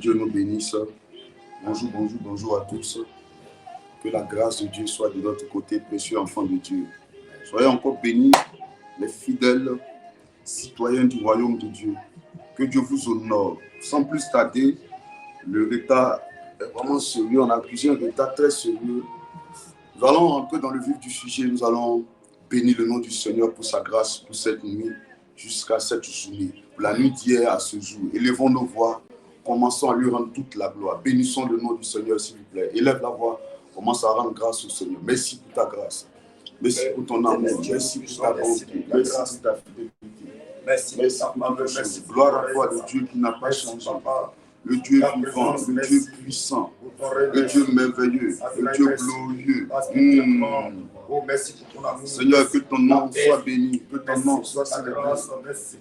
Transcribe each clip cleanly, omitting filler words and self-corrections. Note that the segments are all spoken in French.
Dieu nous bénisse. Bonjour, bonjour, bonjour à tous. Que la grâce de Dieu soit de notre côté, précieux enfants de Dieu. Soyez encore bénis, les fidèles citoyens du royaume de Dieu. Que Dieu vous honore. Sans plus tarder, le retard est vraiment sérieux. On a accusé un retard très sérieux. Nous allons rentrer dans le vif du sujet. Nous allons bénir le nom du Seigneur pour sa grâce, pour cette nuit, jusqu'à cette journée. Pour la nuit d'hier à ce jour. Élevons nos voix. Commençons à lui rendre toute la gloire. Bénissons le nom du Seigneur, s'il vous plaît. Élève la voix. Commence à rendre grâce au Seigneur. Merci pour ta grâce. Merci pour ton amour. Merci pour ta bonté. Merci pour ta fidélité. Merci pour toutes choses. Gloire à toi, le Dieu qui n'a pas changé. Le Dieu vivant, le Dieu puissant, le Dieu merveilleux, le Dieu glorieux. Seigneur, que ton nom soit béni, que ton nom soit célébré,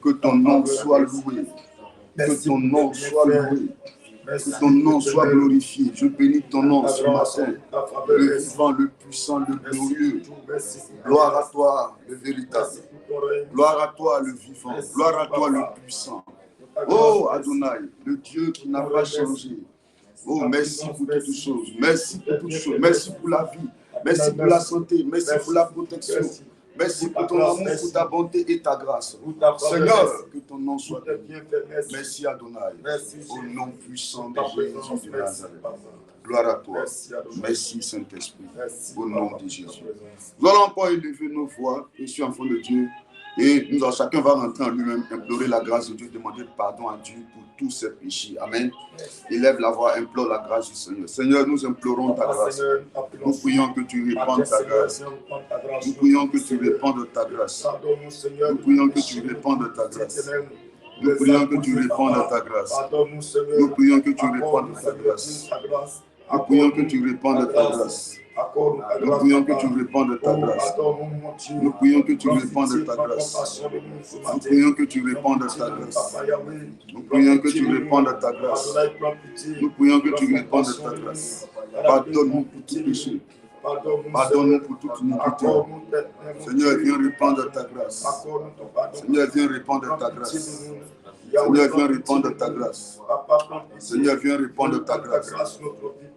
que ton nom soit loué, que ton nom soit loué. Que ton nom soit glorifié. Je bénis ton nom ce matin. Le vivant, le puissant, le glorieux. Gloire à toi, le véritable. Gloire à toi, le vivant. Gloire à toi, le puissant. Oh Adonai, le Dieu qui n'a pas changé. Oh, merci pour toutes choses. Merci pour toutes choses. Merci pour la vie. Merci pour la santé. Merci pour la protection. Merci pour ton amour, pour ta bonté et ta grâce. Seigneur, que ton nom soit béni. Merci Adonai. Au nom puissant de Jésus de Nazareth. Gloire à toi. Merci Saint-Esprit. Au nom de Jésus. Nous allons encore élever nos voix, précieux enfants de Dieu. Et chacun va rentrer en lui-même, implorer la grâce de Dieu, demander pardon à Dieu pour tous ses péchés. Amen. Élève la voix, implore la grâce du Seigneur. Seigneur, nous implorons ta grâce. Nous prions que tu répandes ta grâce. Nous prions que tu répandes ta grâce. Nous prions que tu répandes ta grâce. Nous prions que tu répandes ta grâce. Nous prions que tu répandes ta grâce. Nous prions que tu répandes ta grâce. Nous prions que tu répandes ta grâce. Nous prions que tu répandes ta grâce. Nous prions que tu répandes ta grâce. Nous prions que tu répandes ta grâce. Nous prions que tu répandes ta grâce. Pardonne-nous pour tout péché. Pardonne-nous pour toute iniquité. Seigneur, viens répandre ta grâce. Seigneur, viens répandre ta grâce. Seigneur, viens répandre ta grâce. Seigneur, viens répandre ta grâce.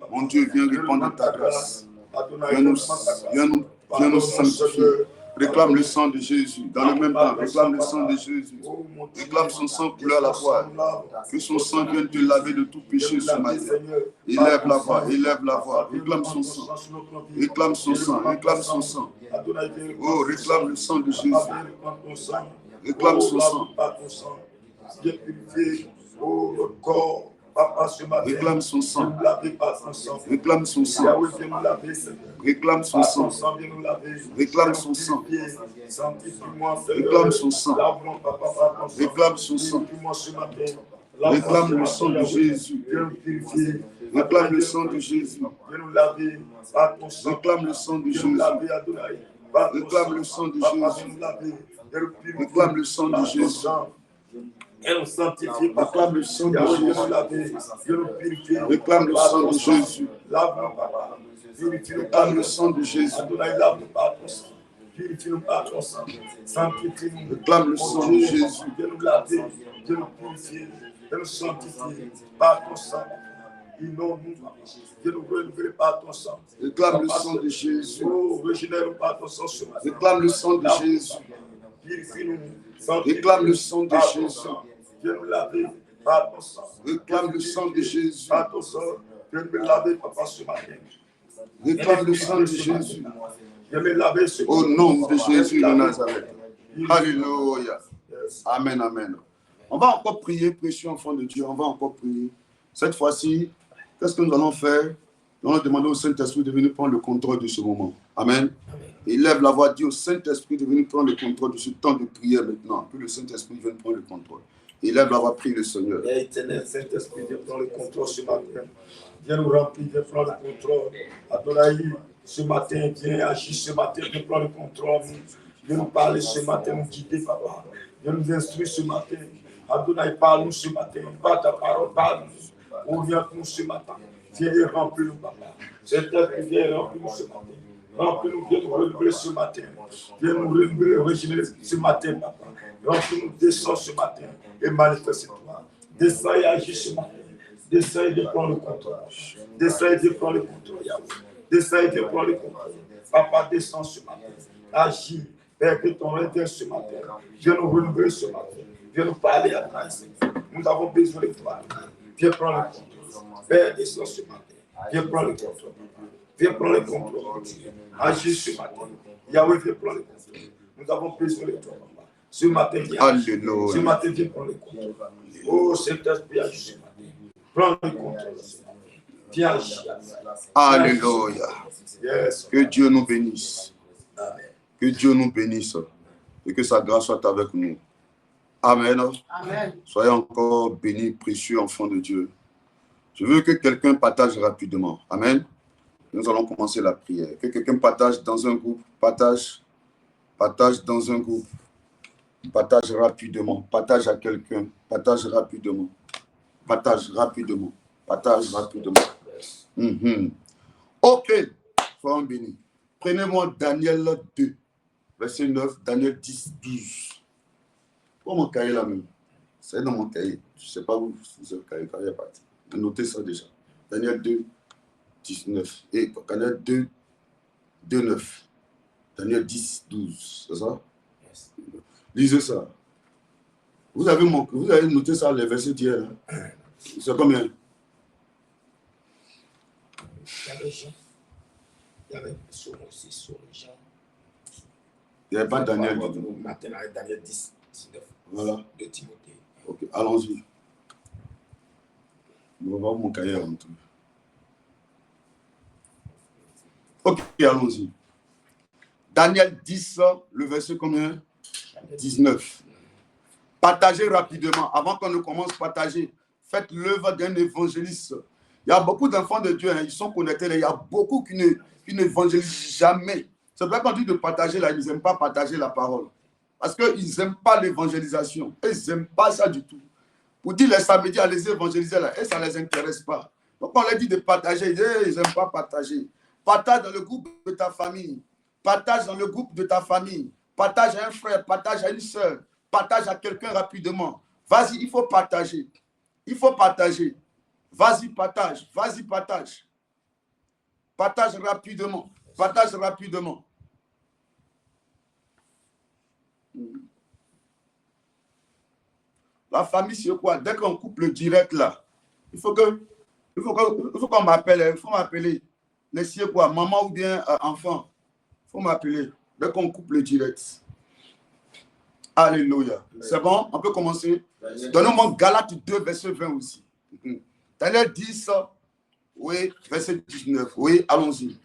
Mon Dieu, viens répandre ta grâce. Viens nous sanctifier. Réclame le sang de Jésus. Dans le même temps, réclame le sang de Jésus. Réclame son sang couleur la foi. Que son sang vienne te laver de tout péché ce matin. Élève la voix, élève la voix. Réclame son sang. Réclame son sang, réclame son sang. Oh, réclame le sang de Jésus. Réclame son sang. Oh, notre corps. Réclame son sang. Réclame son sang. Réclame son sang. Réclame son sang. Réclame son sang. Réclame son sang. Réclame le sang de Jésus. Réclame le sang de Jésus. Réclame le sang de Jésus. Réclame le sang de Jésus. Réclame le sang de Jésus. Et nous sanctifier. Réclame le sang de Jésus. Réclame le sang de Jésus. Réclame le sang de Jésus. Purifie-nous par ton sang. Sanctifie-nous. Réclame le sang de Jésus. Viens nous laver, viens nous purifier, viens nous sanctifier par ton sang. Inonde-nous, viens nous relever par ton sang. Réclame le sang de Jésus. Oh, régénère-nous par ton sang ce matin. Réclame le sang de Jésus. Purifie-nous. Réclame le sang de Jésus. Viens nous laver par ton sang. Réclame le sang de Jésus. Par ton sang, viens nous laver, papa, ce matin. Réclame le sang de Jésus. Viens me laver ce matin. Au nom de Jésus de Nazareth. Alléluia. Amen, amen. On va encore prier, précieux enfant de Dieu. On va encore prier. Cette fois-ci, qu'est-ce que nous allons faire? Nous allons demander au Saint-Esprit de venir prendre le contrôle de ce moment. Amen. Élève la voix, dit au Saint-Esprit de venir prendre le contrôle de ce temps de prière maintenant. Que le Saint-Esprit vienne prendre le contrôle. Élève la voix, prie le Seigneur. Éternel Saint-Esprit, viens prendre le contrôle ce matin. Viens nous remplir, viens prendre le contrôle. Adonai, ce matin, viens agir ce matin, viens prendre le contrôle. Viens nous parler ce matin, nous guider, papa. Viens nous instruire ce matin. Adonai, parle-nous ce matin. Par ta parole, parle-nous. On vient pour nous ce matin. Viens et remplis-nous, papa. Saint-Esprit, viens et remplis-nous ce matin. Remplis-nous, viens nous relever ce matin. Viens nous relever, régénérer ce matin, papa. Remplis-nous, descends ce matin et manifeste-toi. Descends et agis ce matin. Descends et prends le contrôle. Descends et prends le contrôle, Yahweh. Descends et prends le contrôle. Papa, descends ce matin. Agis. Père, que ton règne vienne ce matin. Viens nous renouveler ce matin. Viens nous parler à grâce. Nous avons besoin de toi. Viens prendre le contrôle. Père, descends ce matin. Viens prendre le contrôle. Viens prendre le contrôle. Agis ce matin. Yahweh, viens prendre le contrôle. Nous avons besoin de toi, Papa. Ce matin, viens. Ce matin, viens prendre le contrôle. Oh, Saint-Esprit, agis ce matin. Prends le contrôle. Viens agir. Alléluia. Yes. Que Dieu nous bénisse. Amen. Que Dieu nous bénisse. Et que sa grâce soit avec nous. Amen. Amen. Soyez encore bénis, précieux enfants de Dieu. Je veux que quelqu'un partage rapidement. Amen. Nous allons commencer la prière. Que quelqu'un partage dans un groupe. Partage dans un groupe. Partage rapidement. Partage à quelqu'un. Partage rapidement. Partage rapidement. Partage rapidement. Ok. Soyons bénis. Prenez-moi Daniel 2, verset 9, Daniel 10, 12. Pour mon cahier là même. C'est dans mon cahier. Je ne sais pas où c'est le cahier est parti. Notez ça déjà. Daniel 2, 19. Et Daniel 2, 2, 9. Daniel 10, 12. C'est ça? Yes. Lisez ça. Vous avez noté ça, les versets d'hier. Hein? C'est combien? Il y avait sur Jean. Il n'y avait pas Daniel. Maintenant, Daniel 10, 19. Voilà. De Timothée. Ok, allons-y. Je vais voir mon cahier avant tout. Ok, allons-y. Daniel 10, le verset combien? 19. Partagez rapidement. Avant qu'on ne commence, partagez. Faites l'œuvre d'un évangéliste. Il y a beaucoup d'enfants de Dieu, hein, ils sont connectés. Il y a beaucoup qui n'évangélisent jamais. C'est vrai qu'on dit de partager là, ils n'aiment pas partager la parole. Parce qu'ils n'aiment pas l'évangélisation. Ils n'aiment pas ça du tout. Pour dire les samedis, allez évangéliser là, et ça ne les intéresse pas. Donc on leur dit de partager, ils n'aiment pas partager. Partage dans le groupe de ta famille. Partage dans le groupe de ta famille. Partage à un frère, partage à une soeur. Partage à quelqu'un rapidement. Vas-y, il faut partager. Il faut partager. Vas-y, partage. Vas-y, partage. Partage rapidement. Partage rapidement. La famille, c'est quoi? Dès qu'on coupe le direct là, il faut qu'on m'appelle. Il faut m'appeler. Les c'est quoi? Maman ou bien enfant. Il faut m'appeler. Dès qu'on coupe le direct. Alléluia. C'est bon? On peut commencer? Donnez-moi Galates 2, verset 20 aussi. Daniel 10, oui, verset 19. Oui, allons-y.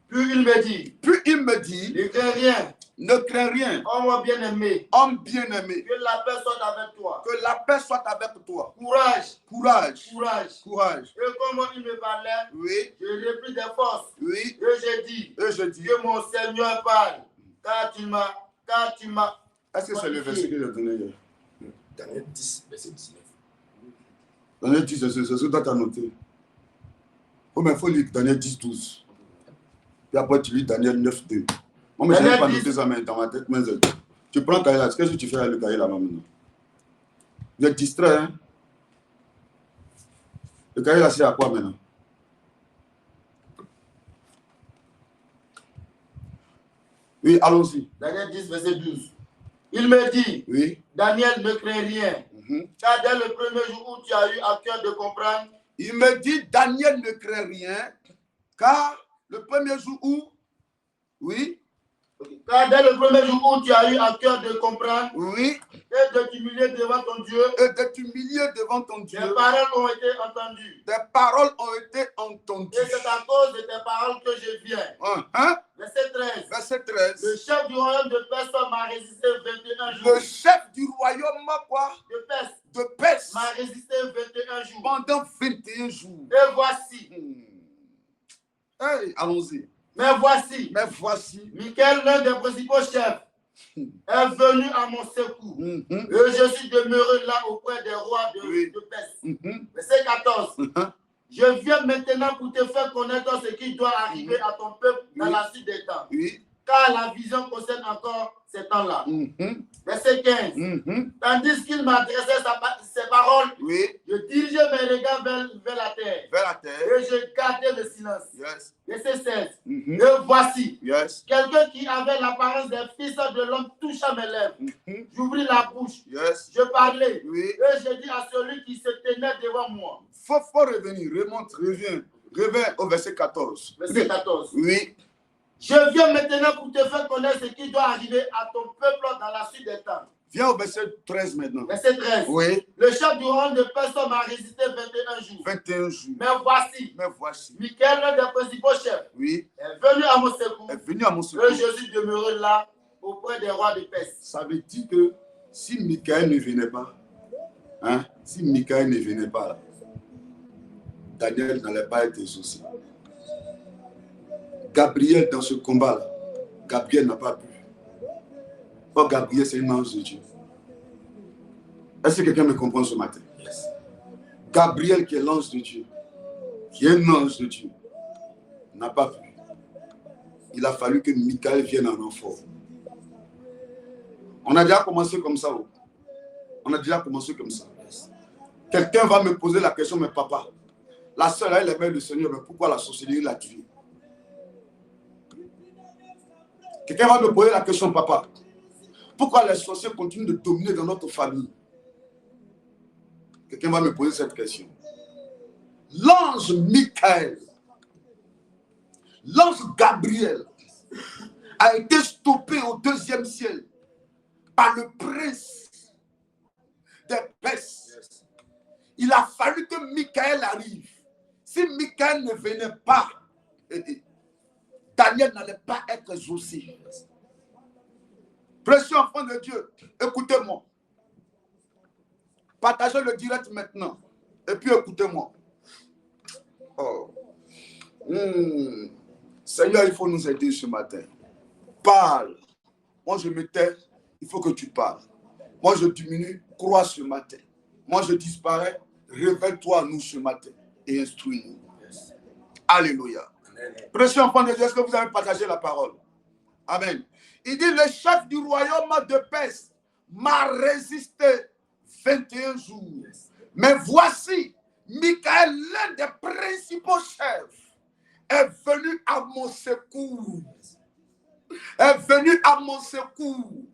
Puis il me dit, ne crains rien. Ne crains rien. Homme bien-aimé. Homme bien-aimé. Que la paix soit avec toi. Que la paix soit avec toi. Courage. Courage. Courage. Courage. Et comme il me parlait, oui, j'ai repris des forces. Oui. Et je dis que mon Seigneur parle. Car tu m'as. Est-ce que c'est le verset que j'ai donné hier? Daniel 10, verset 19. Daniel 10, c'est ce que tu as noté. Oh, mais il faut lire Daniel 10, 12. Puis après, tu lis Daniel 9, 2. Moi, mais je n'ai pas noté ça dans ma tête. Mais tu prends le cahier là. Qu'est-ce que tu fais avec le cahier là maintenant? Vous êtes distrait, hein? Le cahier là, c'est à quoi maintenant? Oui, allons-y. Daniel 10, verset 12. Il me dit, oui, Daniel, ne crains rien. Car dès le premier jour où tu as eu à cœur de comprendre. Il me dit, Daniel, ne crains rien. Car le premier jour où, oui. Car dès le premier jour où tu as eu à cœur de comprendre, oui, et de t'humilier devant ton Dieu, des paroles ont été entendues. Des paroles ont été entendues. Et c'est à cause de tes paroles que je viens. Verset 13. Verset 13. Le chef du royaume de Perse m'a résisté 21 jours. Le chef du royaume quoi? De Perse m'a résisté 21 jours. Pendant 21 jours. Et voici. Hey, allons-y. Mais voici, Michael, l'un des principaux chefs, est venu à mon secours. Et je suis demeuré là auprès des rois de Perse. Verset 14. Je viens maintenant pour te faire connaître ce qui doit arriver à ton peuple dans la suite des temps. Car la vision concerne encore ces temps-là. Verset 15. Tandis qu'il m'adressait ses paroles, Oui. je dirigeais mes regards vers la terre. Vers la terre. Et je gardais le silence. Yes. Verset 16. Et voici, Yes. quelqu'un qui avait l'apparence des fils de l'homme toucha mes lèvres. J'ouvris la bouche. Yes. Je parlais. Oui. Et je dis à celui qui se tenait devant moi. Faut revenir. Remonte, reviens. Reviens au verset 14. Verset 14. Oui. Je viens maintenant pour te faire connaître ce qui doit arriver à ton peuple dans la suite des temps. Viens au verset 13 maintenant. Verset 13. Oui. Le chef du rang de personne m'a résisté 21 jours. 21 jours. Mais voici. Michael, l'un des principaux chefs, oui, est venu à mon secours. Est venu à mon secours. Et je suis demeuré là auprès des rois de Perse. Ça veut dire que si Michael ne venait pas, hein, si Michael ne venait pas là, Daniel n'allait pas être exaucé. Gabriel, dans ce combat-là, Gabriel n'a pas pu. Oh, Gabriel, c'est une ange de Dieu. Est-ce que quelqu'un me comprend ce matin? Yes. Gabriel, qui est l'ange de Dieu, qui est un ange de Dieu, n'a pas pu. Il a fallu que Michael vienne en renfort. On a déjà commencé comme ça. On a déjà commencé comme ça. Quelqu'un va me poser la question, mais papa, la sœur, elle aimait le Seigneur, mais pourquoi la sorcellerie l'a tué? Quelqu'un va me poser la question, papa, pourquoi les sorciers continuent de dominer dans notre famille? Quelqu'un va me poser cette question. L'ange Michael, l'ange Gabriel a été stoppé au 2e ciel par le prince des Perses. Il a fallu que Michael arrive. Si Michael ne venait pas, Daniel n'allait pas être exaucé. Précieux enfant de Dieu, écoutez-moi. Partagez le direct maintenant. Et puis écoutez-moi. Oh. Seigneur, il faut nous aider ce matin. Parle. Moi, je me tais. Il faut que tu parles. Moi, je diminue. Crois ce matin. Moi, je disparais. Révèle-toi à nous ce matin et instruis-nous. Yes. Alléluia. Précieux enfant de Dieu, est-ce que vous avez partagé la parole? Amen. Il dit, le chef du royaume de Perse m'a résisté 21 jours. Yes. Mais voici, Michael, l'un des principaux chefs, est venu à mon secours. Est venu à mon secours.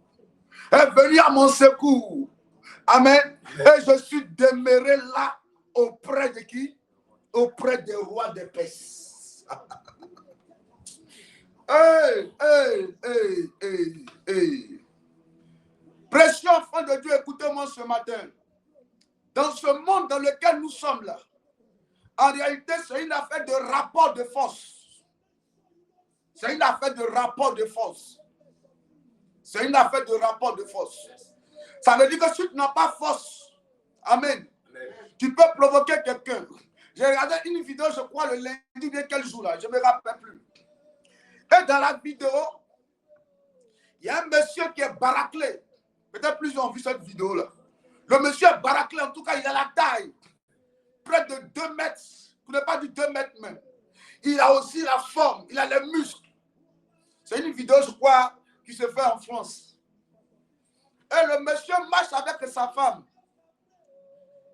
Est venu à mon secours. Amen. Et je suis demeuré là auprès de qui? Auprès des rois de Perse. Hey, hey, hey, hey, hey. Précieux enfant de Dieu, écoutez-moi ce matin. Dans ce monde dans lequel nous sommes là, en réalité, c'est une affaire de rapport de force. C'est une affaire de rapport de force. C'est une affaire de rapport de force. Ça veut dire que si tu n'as pas force, amen, tu peux provoquer quelqu'un. J'ai regardé une vidéo, je crois, le lundi de quel jour là, je ne me rappelle plus. Et dans la vidéo, il y a un monsieur qui est baraclé. Peut-être plusieurs ont vu cette vidéo-là. Le monsieur est baraclé, en tout cas, il a la taille. Près de 2 mètres. Pour ne pas dire 2 mètres même. Il a aussi la forme, il a les muscles. C'est une vidéo, je crois, qui se fait en France. Et le monsieur marche avec sa femme.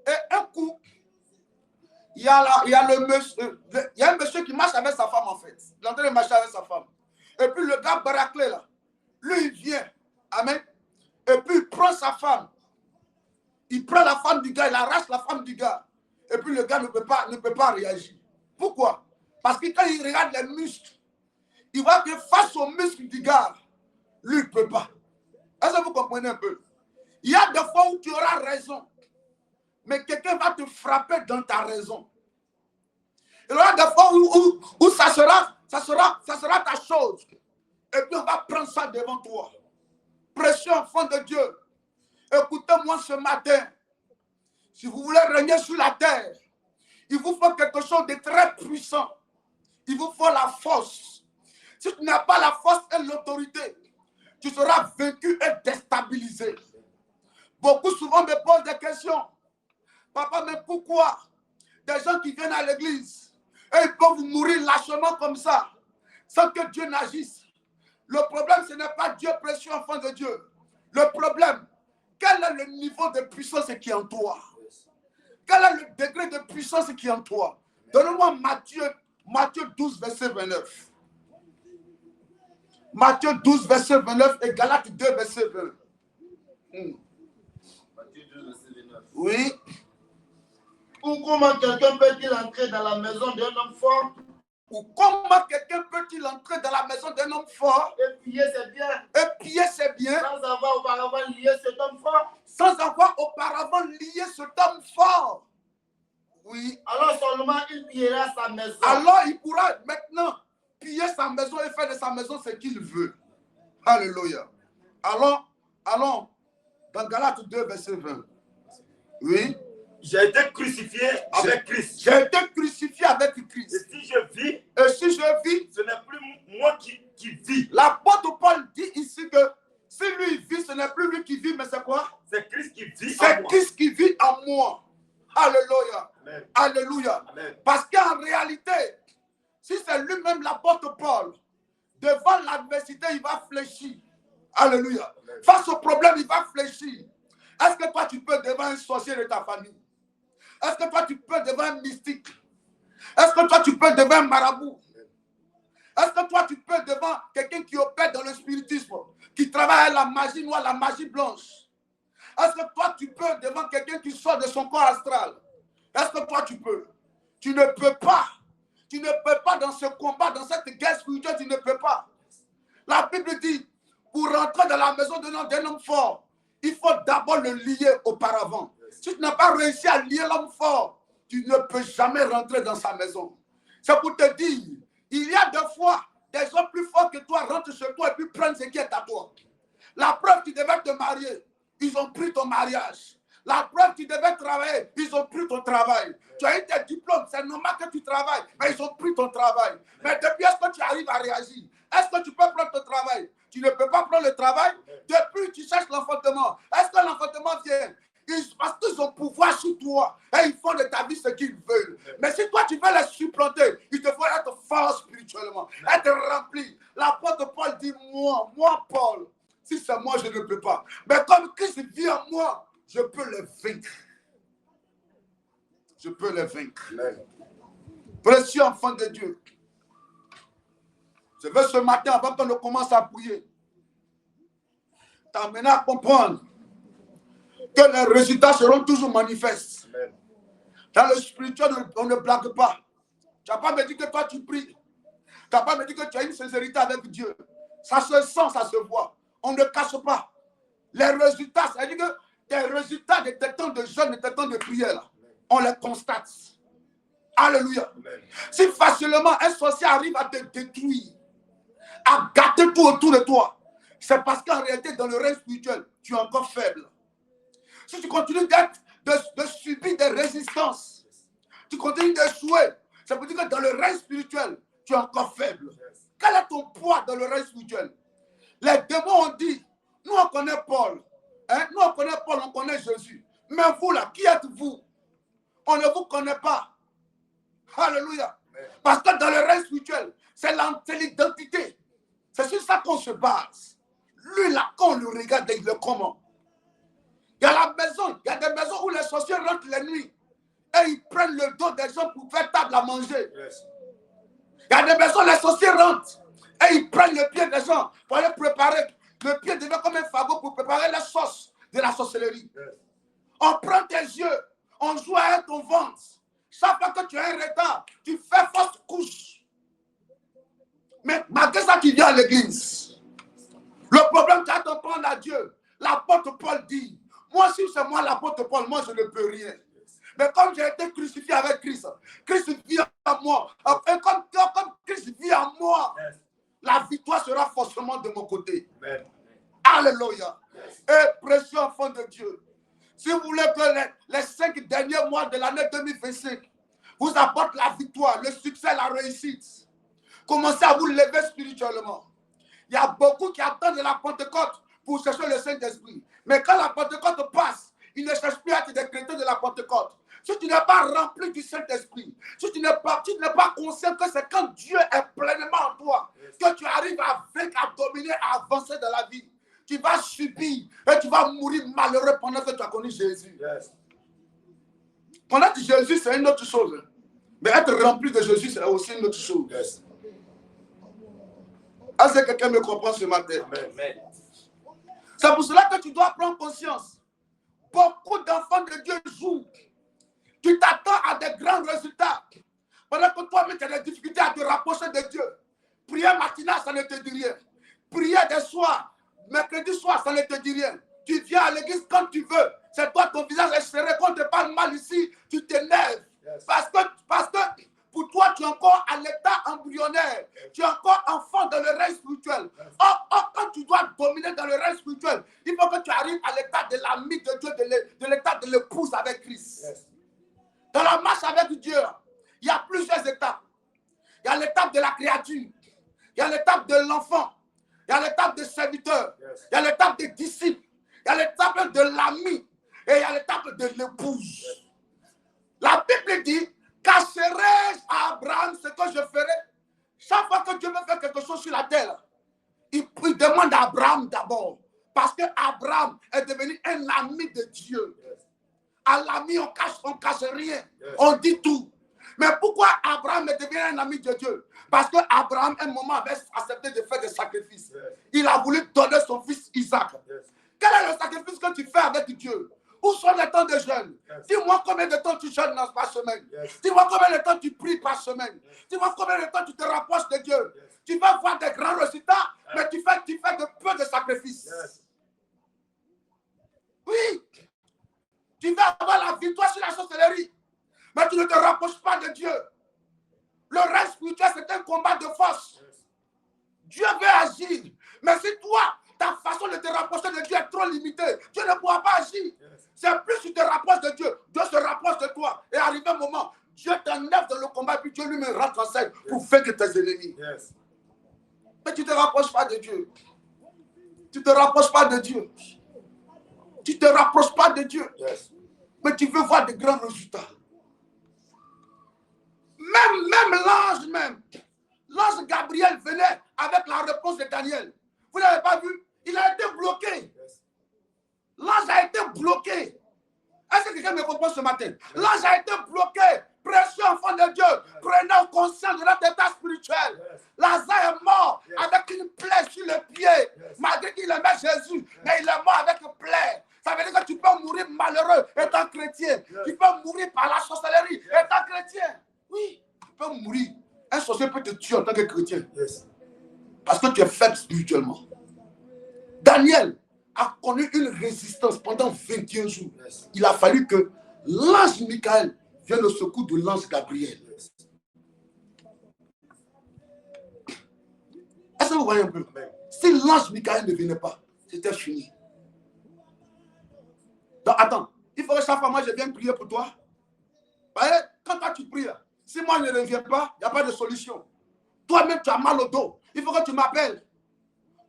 Et un coup, il y a un monsieur qui marche avec sa femme en fait. Il est en train de marcher avec sa femme. Et puis le gars baraclé là, lui il vient. Amen. Et puis il prend sa femme. Il prend la femme du gars, il arrache la femme du gars. Et puis le gars ne peut pas réagir. Pourquoi? Parce que quand il regarde les muscles, il voit que face aux muscles du gars, lui il ne peut pas. Est-ce que vous comprenez un peu? Il y a des fois où tu auras raison. Mais quelqu'un va te frapper dans ta raison. Il y aura des fois où ça sera ta chose. Et puis on va prendre ça devant toi. Précieux enfant de Dieu, écoutez-moi ce matin. Si vous voulez régner sur la terre, il vous faut quelque chose de très puissant. Il vous faut la force. Si tu n'as pas la force et l'autorité, tu seras vaincu et déstabilisé. Beaucoup souvent me posent des questions. Papa, mais pourquoi des gens qui viennent à l'église et ils peuvent mourir lâchement comme ça, sans que Dieu n'agisse? Le problème, ce n'est pas Dieu, précieux enfant de Dieu. Le problème, quel est le niveau de puissance qui est en toi? Quel est le degré de puissance qui est en toi? Donne-moi Matthieu 12, verset 29. Matthieu 12, verset 29 et Galates 2, verset 20. Matthieu 12, verset 29. Oui. Ou comment quelqu'un peut-il entrer dans la maison d'un homme fort? Ou comment quelqu'un peut-il entrer dans la maison d'un homme fort Et piller ses biens? Et piller ses biens Sans avoir auparavant lié cet homme fort? sans avoir auparavant lié cet homme fort. Oui. Alors seulement il pillera sa maison. Alors il pourra maintenant piller sa maison et faire de sa maison ce qu'il veut. Alléluia. Allons dans Galates 2, verset 20. Oui. J'ai été crucifié avec Christ. J'ai été crucifié avec Christ. Et si je vis, Et si je vis, ce n'est plus moi qui vis. l'apôtre Paul dit ici que si lui vit, ce n'est plus lui qui vit, mais c'est quoi? C'est Christ qui vit en C'est moi. Christ qui vit en moi. Alléluia. Amen. Alléluia. Amen. Parce qu'en réalité, si c'est lui-même l'apôtre Paul, devant l'adversité, il va fléchir. Alléluia. Amen. Face au problème, il va fléchir. Est-ce que toi, tu peux devant un sorcier de ta famille? Est-ce que toi, tu peux devant un mystique? Est-ce que toi, tu peux devant un marabout? Est-ce que toi, tu peux devant quelqu'un qui opère dans le spiritisme, qui travaille à la magie noire, la magie blanche? Est-ce que toi, tu peux devant quelqu'un qui sort de son corps astral? Est-ce que toi, tu peux? Tu ne peux pas. Tu ne peux pas dans ce combat, dans cette guerre spirituelle, tu ne peux pas. La Bible dit, pour rentrer dans la maison d'un homme fort, il faut d'abord le lier auparavant. Si tu n'as pas réussi à lier l'homme fort, tu ne peux jamais rentrer dans sa maison. C'est pour te dire, il y a des fois des hommes plus forts que toi rentrent chez toi et puis prennent ce qui est à toi. La preuve, tu devais te marier, ils ont pris ton mariage. La preuve, tu devais travailler, ils ont pris ton travail. Tu as eu tes diplômes, c'est normal que tu travailles, mais ils ont pris ton travail. Mais depuis, est-ce que tu arrives à réagir? Est-ce que tu peux prendre ton travail? Tu ne peux pas prendre le travail. Depuis, tu cherches l'enfantement. Est-ce que l'enfantement vient? Parce qu'ils ont pouvoir sur toi et ils font de ta vie ce qu'ils veulent. Mais si toi, tu veux les supplanter, il te faut être fort spirituellement, être rempli. L'apôtre Paul dit, moi, Paul, si c'est moi, je ne peux pas. Mais comme Christ vit en moi, je peux les vaincre. Je peux les vaincre. Précieux enfant de Dieu, je veux ce matin, avant qu'on ne commence à prier, t'amener à comprendre que les résultats seront toujours manifestes. Amen. Dans le spirituel, on ne blague pas. Tu n'as pas me dit que toi tu pries. Tu n'as pas me dit que tu as une sincérité avec Dieu. Ça se sent, ça se voit. On ne cache pas. Les résultats, c'est-à-dire que tes résultats de tes temps de jeûne, de tes temps de prière, là, on les constate. Alléluia. Amen. Si facilement un sorcier arrive à te détruire, à gâter tout autour de toi, c'est parce qu'en réalité, dans le règne spirituel, tu es encore faible. Si tu continues de subir des résistances, tu continues d'échouer, ça veut dire que dans le règne spirituel, tu es encore faible. Quel est ton poids dans le règne spirituel? Les démons ont dit, nous on connaît Paul, hein? Nous on connaît Paul, on connaît Jésus. Mais vous là, qui êtes-vous? On ne vous connaît pas. Alléluia. Parce que dans le règne spirituel, c'est l'identité. C'est sur ça qu'on se base. Lui là, quand on le regarde, il le comment. Il y a la maison, il y a des maisons où les sorciers rentrent la nuit et ils prennent le dos des gens pour faire table à manger. Yes. Il y a des maisons où les sorciers rentrent et ils prennent le pied des gens pour aller préparer. Le pied devient comme un fagot pour préparer la sauce de la sorcellerie. Yes. On prend tes yeux, on joue à ton ventre. Chaque fois que tu as un retard, tu fais fausse couche. Mais malgré ça, tu viens à l'église. Le problème, tu as de prendre à Dieu. L'apôtre Paul dit, moi, si c'est moi l'apôtre Paul, moi, je ne peux rien. Mais comme j'ai été crucifié avec Christ, Christ vit en moi. Et comme Christ vit en moi, Yes. la victoire sera forcément de mon côté. Amen. Alléluia. Et précieux enfant de Dieu, si vous voulez que les 5 derniers mois de l'année 2025 vous apportent la victoire, le succès, la réussite, commencez à vous lever spirituellement. Il y a beaucoup qui attendent de la Pentecôte pour chercher le Saint-Esprit. Mais quand la Pentecôte passe, ils ne cherchent plus à être des chrétiens de la Pentecôte. Si tu n'es pas rempli du Saint-Esprit, si tu n'es pas conscient que c'est quand Dieu est pleinement en toi que tu arrives à vaincre, à dominer continuer à avancer dans la vie. Tu vas subir et tu vas mourir malheureux pendant que tu as connu Jésus. Yes. Connaître Jésus, c'est une autre chose. Mais être rempli de Jésus, c'est aussi une autre chose. Yes. Est-ce que quelqu'un me comprend ce matin? Amen. C'est pour cela que tu dois prendre conscience. Beaucoup d'enfants de Dieu jouent. Tu t'attends à des grands résultats. Pendant que toi-même, tu as des difficultés à te rapprocher de Dieu. Prière matinale, ça ne te dit rien. Prière des soirs, mercredi soir, ça ne te dit rien. Tu viens à l'église quand tu veux. C'est toi, ton visage est serré. Quand on te parle mal ici, tu t'énerves. Yes. Parce que pour toi, tu es encore à l'état embryonnaire. Tu es encore enfant dans le règne spirituel. Or, quand tu dois dominer dans le règne spirituel, il faut que tu arrives à l'état de l'ami de Dieu, de l'état de l'épouse avec Christ. Yes. Dans la marche avec Dieu, il y a plusieurs étapes. Il y a l'étape de la créature. Il y a l'étape de l'enfant. Il y a l'étape des serviteurs. Yes. Il y a l'étape des disciples. Il y a l'étape de l'ami. Et il y a l'étape de l'épouse. Yes. La Bible dit, cacherai-je à Abraham ce que je ferai? Chaque fois que Dieu veut faire quelque chose sur la terre, il demande à Abraham d'abord. Parce que Abraham est devenu un ami de Dieu. Yes. À l'ami, on cache rien. Yes. On dit tout. Mais pourquoi Abraham est devenu un ami de Dieu? Parce que Abraham, un moment, avait accepté de faire des sacrifices. Yes. Il a voulu donner son fils Isaac. Yes. Quel est le sacrifice que tu fais avec Dieu? Où sont les temps de jeûne? Yes. Dis-moi combien de temps tu jeûnes par semaine. Yes. Dis-moi combien de temps tu pries par semaine. Yes. Dis-moi combien de temps tu te rapproches de Dieu. Yes. Tu vas voir des grands résultats, Yes. mais tu fais de peu de sacrifices. Yes. Oui. Tu vas avoir la victoire sur la sorcellerie, mais tu ne te rapproches pas de Dieu. Le règne spirituel, c'est un combat de force. Yes. Dieu veut agir. Mais si toi, ta façon de te rapprocher de Dieu est trop limitée, Dieu ne pourra pas agir. Yes. C'est plus tu te rapproches de Dieu, Dieu se rapproche de toi. Et arrivé un moment, Dieu t'enlève dans le combat, puis Dieu lui-même rentre en scène pour faire que tes ennemis. Yes. Mais tu ne te rapproches pas de Dieu. Tu ne te rapproches pas de Dieu. Tu ne te rapproches pas de Dieu. Yes. Mais tu veux voir de grands résultats. Même l'ange Gabriel venait avec la réponse de Daniel. Vous n'avez pas vu? Il a été bloqué. Yes. L'ange a été bloqué. Est-ce que quelqu'un me comprend ce matin? L'ange a été bloqué. Précieux enfant de Dieu, prenez conscience de notre état spirituel. Yes. Lazare est mort Yes. avec une plaie sur le pied. Yes. Malgré qu'il aimait Jésus, mais il est mort avec une plaie. Ça veut dire que tu peux mourir malheureux étant chrétien. Yes. Tu peux mourir par la sorcellerie étant chrétien. Oui, tu peux mourir. Un sorcier peut te tuer en tant que chrétien. Yes. Parce que tu es faible spirituellement. Daniel a connu une résistance pendant 21 jours. Yes. Il a fallu que l'ange Michael vienne au secours de l'ange Gabriel. Yes. Est-ce que vous voyez un peu? Amen. Si l'ange Michael ne venait pas, c'était fini. Donc attends, il faut que chaque fois moi je vienne prier pour toi. Voyez, quand toi tu pries, si moi je ne reviens pas, il n'y a pas de solution. Toi-même tu as mal au dos, il faut que tu m'appelles.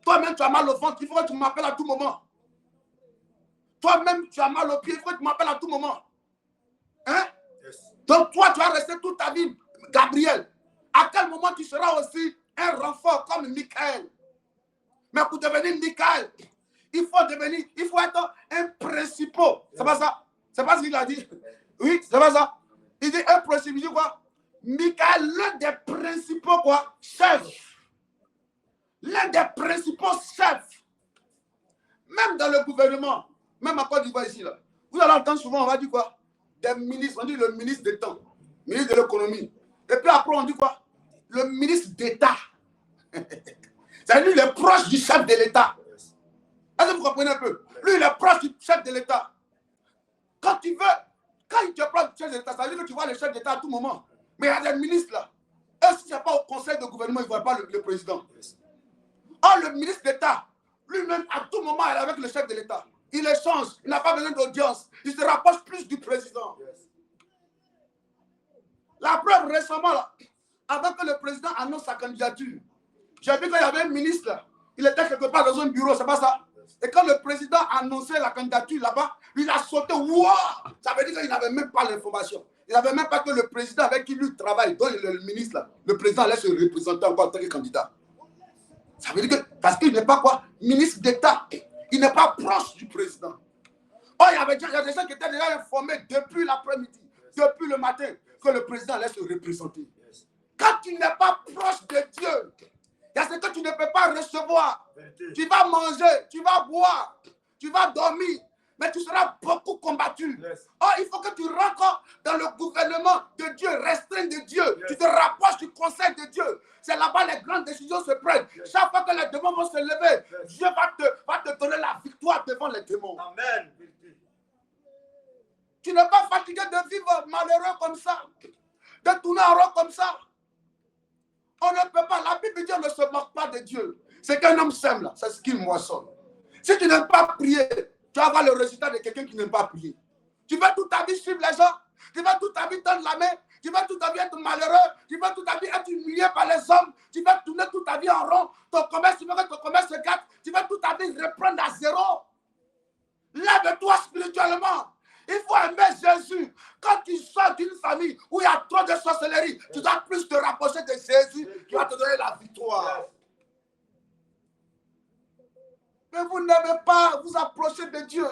Toi-même tu as mal au ventre, il faut que tu m'appelles à tout moment. Toi-même tu as mal au pied, il faut que tu m'appelles à tout moment. Hein? Yes. Donc toi tu vas rester toute ta vie, Gabriel. À quel moment tu seras aussi un renfort comme Michael? Mais pour devenir Michael, il faut être un principal. C'est pas ça? C'est pas ce qu'il a dit? Oui, c'est pas ça? Il dit un principal, il dit quoi? Michael, l'un des principaux quoi? Chefs. L'un des principaux chefs. Même dans le gouvernement, même à Côte d'Ivoire ici, là, vous allez entendre souvent, on va dire quoi? Des ministres, on dit le ministre d'État, ministre de l'économie. Et puis après, on dit quoi? Le ministre d'État. C'est lui, il est proche du chef de l'État. Est-ce que vous comprenez un peu? Lui, il est proche du chef de l'État. Quand tu veux, quand il te proche du chef de l'État, ça veut dire que tu vois le chef d'État à tout moment. Mais il y a des ministres là. Et si ce n'est pas au conseil de gouvernement, il ne voit pas le président. Or, le ministre d'État, lui-même, à tout moment, il est avec le chef de l'État. Il échange, il n'a pas besoin d'audience. Il se rapproche plus du président. Yes. La preuve récemment, là, avant que le président annonce sa candidature, j'ai vu qu'il y avait un ministre là. Il était quelque part dans un bureau, c'est pas ça? Et quand le président annonçait la candidature là-bas, il a sauté. Wow! Ça veut dire qu'il n'avait même pas l'information. Il n'avait même pas que le président avec qui lui travaille, dont le ministre là, le président allait se représenter encore en tant que candidat. Ça veut dire que, parce qu'il n'est pas quoi? Ministre d'État. Il n'est pas proche du président. Oh, il y a des gens qui étaient déjà informés depuis l'après-midi, depuis le matin, que le président allait se représenter. Quand tu n'es pas proche de Dieu, il y a ce que tu ne peux pas recevoir. Tu vas manger, tu vas boire, tu vas dormir, mais tu seras beaucoup combattu. Oh, il faut que tu rentres dans le gouvernement de Dieu, restreint de Dieu. Tu te rapproches du conseil de Dieu. C'est là-bas les grandes décisions se prennent. Chaque fois que les démons vont se lever, Dieu va te donner la victoire devant les démons. Amen. Tu n'es pas fatigué de vivre malheureux comme ça, de tourner en rond comme ça. On ne peut pas. La Bible dit on ne se moque pas de Dieu. C'est qu'un homme sème là, c'est ce qu'il moissonne. Si tu n'aimes pas prier, tu vas avoir le résultat de quelqu'un qui n'aime pas prier. Tu vas toute ta vie suivre les gens, tu vas toute ta vie tendre la main, tu vas toute ta vie être malheureux, tu vas toute ta vie être humilié par les hommes, tu vas tourner toute ta vie en rond, ton commerce, tu veux que ton commerce se gâte, tu vas toute ta vie reprendre à zéro. Lève-toi spirituellement. Il faut aimer Jésus. Quand tu sors d'une famille où il y a trop de sorcellerie, tu dois plus te rapprocher de Jésus qui va te donner la victoire. Mais vous n'aimez pas vous approcher de Dieu.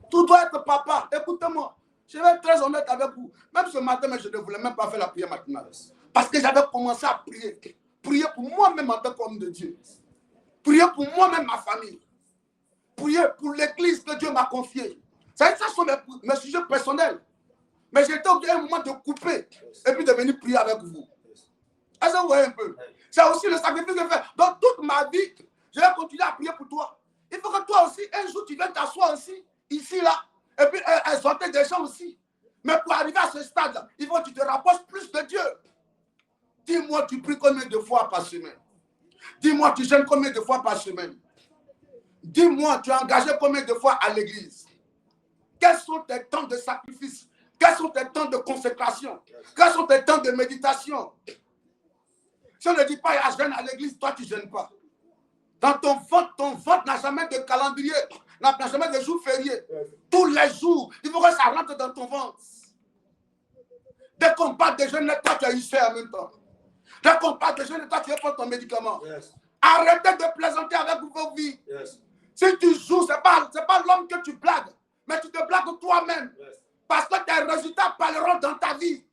Tout doit être papa. Écoutez-moi, je vais être très honnête avec vous. Même ce matin, je ne voulais même pas faire la prière matinale. Parce que j'avais commencé à prier. Prier pour moi-même en tant qu'homme de Dieu. Prier pour moi-même, ma famille. Prier pour l'église que Dieu m'a confiée. Ça sont mes sujets personnels. Mais j'étais obligé à un moment de couper et puis de venir prier avec vous. Est-ce que vous voyez un peu? C'est aussi le sacrifice que je fais. Dans toute ma vie, je vais continuer à prier pour toi. Il faut que toi aussi, un jour, tu viennes t'asseoir aussi, ici, là, et puis exhorter des gens aussi. Mais pour arriver à ce stade, il faut que tu te rapproches plus de Dieu. Dis-moi, tu pries combien de fois par semaine? Dis-moi, tu jeûnes combien de fois par semaine? Dis-moi, tu es engagé combien de fois à l'église? Quels sont tes temps de sacrifice? Quels sont tes temps de consécration? Quels sont tes temps de méditation? Si on ne dit pas, je jeûne à l'église, toi, tu ne jeûnes pas. Dans ton ventre n'a jamais de calendrier, n'a jamais de jour férié. Tous les jours, il faut que ça rentre dans ton ventre. Dès qu'on parle de jeûne, toi, tu as eu en même temps. Dès qu'on parle de jeûne, toi, tu vas prendre ton médicament. Arrêtez de plaisanter avec vos vies. Si tu joues, ce n'est pas l'homme que tu blagues, mais tu te blagues toi-même. Parce que tes résultats parleront dans ta vie.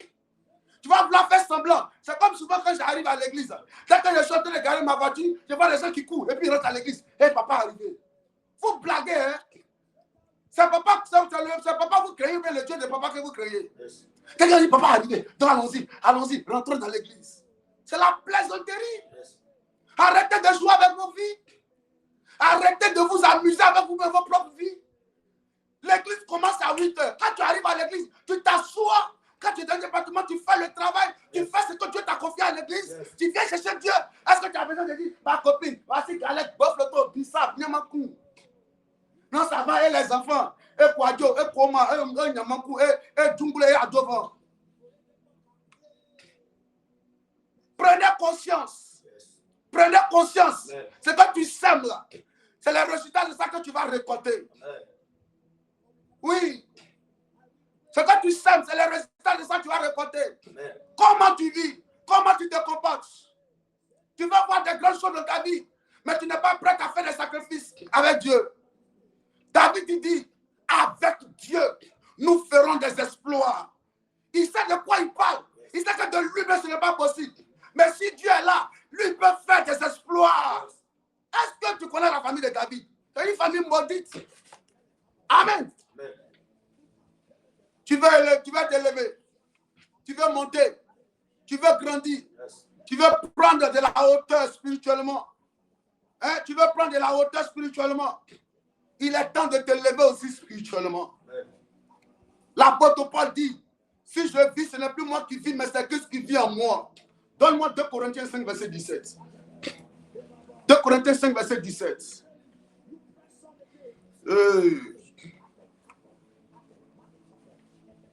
Tu vas vouloir faire semblant. C'est comme souvent quand j'arrive à l'église. Dès que je suis en train de garer ma voiture, je vois les gens qui courent et puis ils rentrent à l'église. Hé, papa est arrivé. Vous blaguez, hein? C'est papa vous créez, mais le Dieu de papa que vous créez. Quelqu'un dit, papa est arrivé. Donc allons-y, rentrons dans l'église. C'est la plaisanterie. Arrêtez de jouer avec vos vies. Arrêtez de vous amuser avec vous-même vos propres vies. L'église commence à 8h. Quand tu arrives à l'église, tu t'assois. Quand tu es dans le département, tu fais le travail. Tu fais ce que Dieu t'a confié à l'église. Tu viens chercher Dieu. Est-ce que tu as besoin de dire, ma copine, voici Galette, bof le tour, Bissap, Nyamakou. Non, ça va, et les enfants. Et Kwadjo, et Koma, et Nyamakou, et Djungle, et Adovan. Prenez conscience. Prenez conscience. C'est quand tu sèmes là. C'est le résultat de ça que tu vas récolter. Oui. C'est quand tu sèmes, c'est le résultat de ça que tu vas récolter. Comment tu vis? Comment tu te comportes? Tu vas voir des grandes choses dans ta vie, mais tu n'es pas prêt à faire des sacrifices avec Dieu. David dit, avec Dieu, nous ferons des exploits. Il sait de quoi il parle. Il sait que de lui-même, ce n'est pas possible. Mais si Dieu est là, lui il peut faire des exploits. Est-ce que tu connais la famille de David? C'est une famille maudite. Amen. Tu veux t'élever. Tu veux monter. Tu veux grandir. Tu veux prendre de la hauteur spirituellement. Hein? Tu veux prendre de la hauteur spirituellement. Il est temps de te lever aussi spirituellement. L'apôtre Paul dit, si je vis, ce n'est plus moi qui vis, mais c'est Christ qui vit en moi. Donne-moi 2 Corinthiens 5, verset 17. 2 Corinthiens 5, verset 17.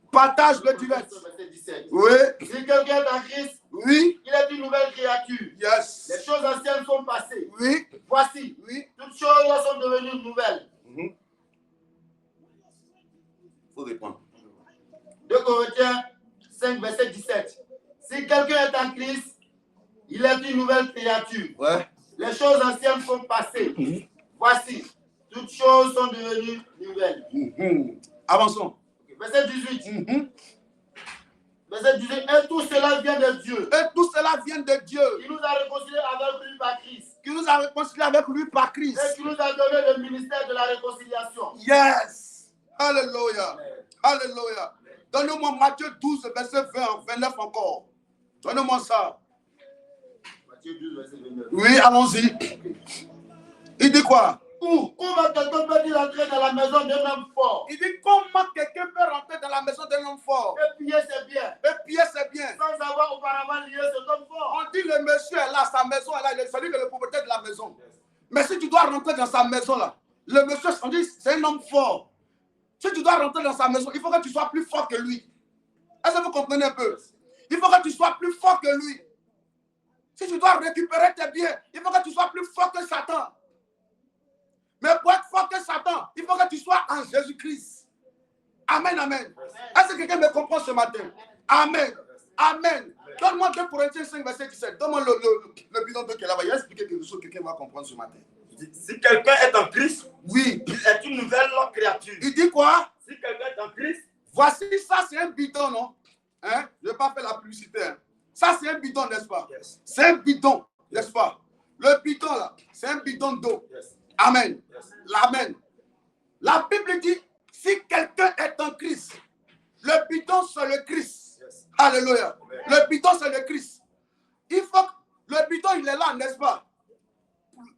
Partage le direct. Oui. Si quelqu'un est en Christ, oui. il est une nouvelle créature. Yes. Les choses anciennes sont passées. Oui. Voici. Oui. Toutes choses sont devenues nouvelles. Faut répondre. 2 Corinthiens 5, verset 17. Si quelqu'un est en Christ, il est une nouvelle créature. Ouais. Les choses anciennes sont passées. Voici, toutes choses sont devenues nouvelles. Avançons. Verset 18. Verset 18. Et tout cela vient de Dieu. Et tout cela vient de Dieu. Qui nous a réconciliés avec lui par Christ. Qui nous a réconciliés avec lui par Christ. Et qui nous a donné le ministère de la réconciliation. Yes. Alléluia. Alléluia. Donne-moi Matthieu 12, verset 20, 29 encore. Donne-moi ça. Matthieu 12, verset 29. Oui, allons-y. Il dit quoi? Comment quelqu'un peut-il entrer dans la maison d'un homme fort? Il dit comment quelqu'un peut rentrer dans la maison d'un homme fort? Et piller ses biens. Et piller ses biens. Sans avoir auparavant lié cet homme fort. On dit le monsieur est là, sa maison est là, c'est lui qui est le propriétaire de la maison. Mais si tu dois rentrer dans sa maison là, le monsieur, on dit c'est un homme fort. Si tu dois rentrer dans sa maison, il faut que tu sois plus fort que lui. Est-ce que vous comprenez un peu? Il faut que tu sois plus fort que lui. Si tu dois récupérer tes biens, il faut que tu sois plus fort que Satan. Mais pour être fort que Satan, il faut que tu sois en Jésus-Christ. Amen, amen. Est-ce que quelqu'un me comprend ce matin? Amen. Amen. Donne-moi 2 Corinthiens 5, verset 17. Donne-moi le bidon de qui est là-bas. Il va expliquer quelque chose que quelqu'un va comprendre ce matin. Si quelqu'un est en Christ, Oui. il est une nouvelle créature. Il dit quoi? Si quelqu'un est en Christ, voici, ça c'est un bidon, non? Hein? Je ne vais pas faire la publicité. Hein? Ça c'est un bidon, n'est-ce pas? Yes. C'est un bidon, n'est-ce pas? Le bidon là, c'est un bidon d'eau. Yes. Amen. Yes. Amen. La Bible dit, si quelqu'un est en Christ, le bidon c'est le Christ. Yes. Alléluia. Amen. Le bidon c'est le Christ. Il faut que le bidon il est là, n'est-ce pas?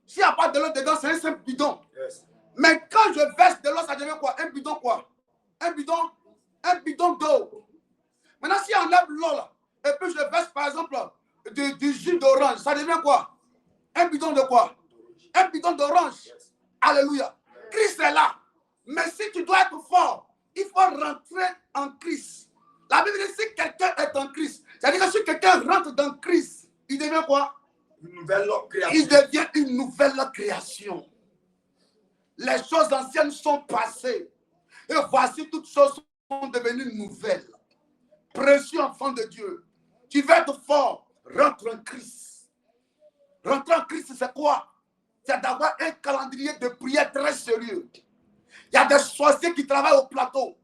S'il n'y a pas de l'eau dedans, c'est un simple bidon. Yes. Mais quand je verse de l'eau, ça devient quoi? Un bidon quoi? Un bidon d'eau. Maintenant, si on enlève l'eau là, et puis je verse par exemple du jus d'orange, ça devient quoi? Un bidon de quoi? Un bidon d'orange. Yes. Alléluia. Christ est là. Mais si tu dois être fort, il faut rentrer en Christ. La Bible dit si quelqu'un est en Christ, c'est-à-dire que si quelqu'un rentre dans Christ, il devient quoi? Une nouvelle créature. Il devient une nouvelle création. Les choses anciennes sont passées. Et voici toutes choses sont devenues nouvelles. Précieux enfant de Dieu. Tu veux être fort, rentre en Christ. Rentrer en Christ, c'est quoi? C'est d'avoir un calendrier de prière très sérieux. Il y a des sorciers qui travaillent au plateau.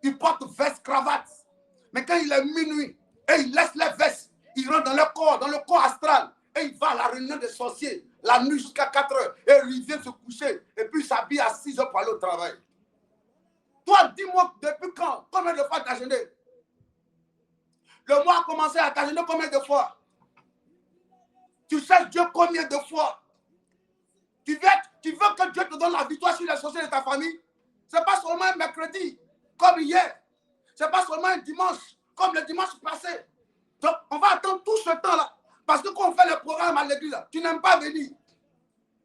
Ils portent veste, cravate. Mais quand il est minuit, et ils laissent les vestes, ils rentrent dans le corps astral. Et il va à la réunion des sorciers, la nuit jusqu'à 4 heures. Et il vient se coucher. Et puis il s'habille à 6 heures pour aller au travail. Toi, dis-moi, depuis quand? Combien de fois tu as jeûné? Le mois a commencé à t'ajouter combien de fois? Tu cherches Dieu combien de fois? Tu veux que Dieu te donne la victoire sur les sorciers de ta famille? Ce n'est pas seulement un mercredi, comme hier. Ce n'est pas seulement un dimanche, comme le dimanche passé. Donc, on va attendre tout ce temps-là. Parce que quand on fait le programme à l'église, tu n'aimes pas venir.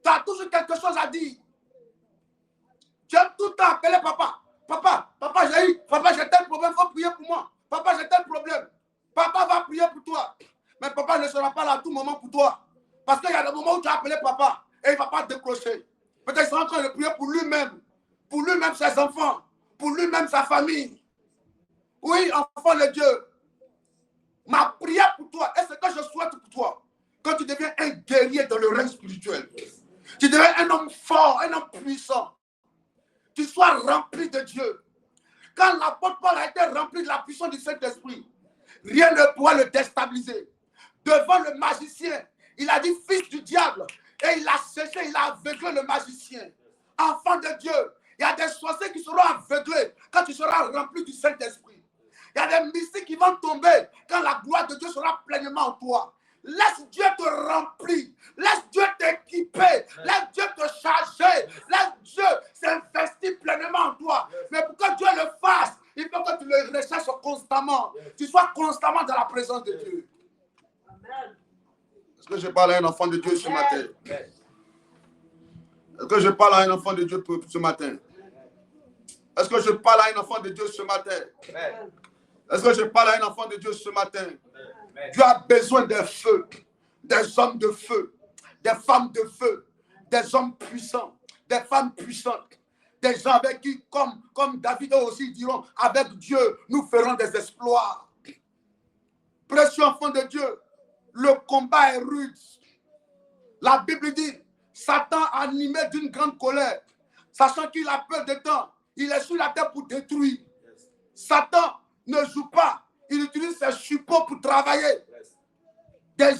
Tu as toujours quelque chose à dire. Tu aimes tout le temps appeler papa. Papa, j'ai tel problème, il faut prier pour moi. Papa, j'ai tel problème. Papa va prier pour toi. Mais papa ne sera pas là à tout moment pour toi. Parce qu'il y a des moments où tu as appelé papa et il ne va pas te décrocher. Peut-être qu'il sera en train de prier pour lui-même ses enfants, pour lui-même sa famille. Oui, enfant de Dieu. Ma prière pour toi, et ce que je souhaite pour toi, quand tu deviens un guerrier dans le règne spirituel, tu deviens un homme fort, un homme puissant, tu sois rempli de Dieu. Quand l'apôtre Paul a été rempli de la puissance du Saint-Esprit, rien ne pourra le déstabiliser. Devant le magicien, il a dit fils du diable, et il a séché, il a aveuglé le magicien. Enfant de Dieu, il y a des sorciers qui seront aveuglés quand tu seras rempli du Saint-Esprit. Il y a des mystiques qui vont tomber quand la gloire de Dieu sera pleinement en toi. Laisse Dieu te remplir. Laisse Dieu t'équiper. Laisse Dieu te charger. Laisse Dieu s'investir pleinement en toi. Mais pour que Dieu le fasse, il faut que tu le recherches constamment. Tu sois constamment dans la présence de Dieu. Est-ce que je parle à un enfant de Dieu ce matin? Est-ce que je parle à un enfant de Dieu ce matin? Est-ce que je parle à un enfant de Dieu ce matin? Est-ce que je parle à un enfant de Dieu ce matin? Dieu a besoin des feux, des hommes de feu, des femmes de feu, des hommes puissants, des femmes puissantes, des gens avec qui, comme David aussi diront, avec Dieu, nous ferons des exploits. Précieux enfant de Dieu, le combat est rude. La Bible dit, Satan animé d'une grande colère, sachant qu'il a peur de temps, il est sur la terre pour détruire. Satan ne joue pas, il utilise ses suppôts pour travailler. Des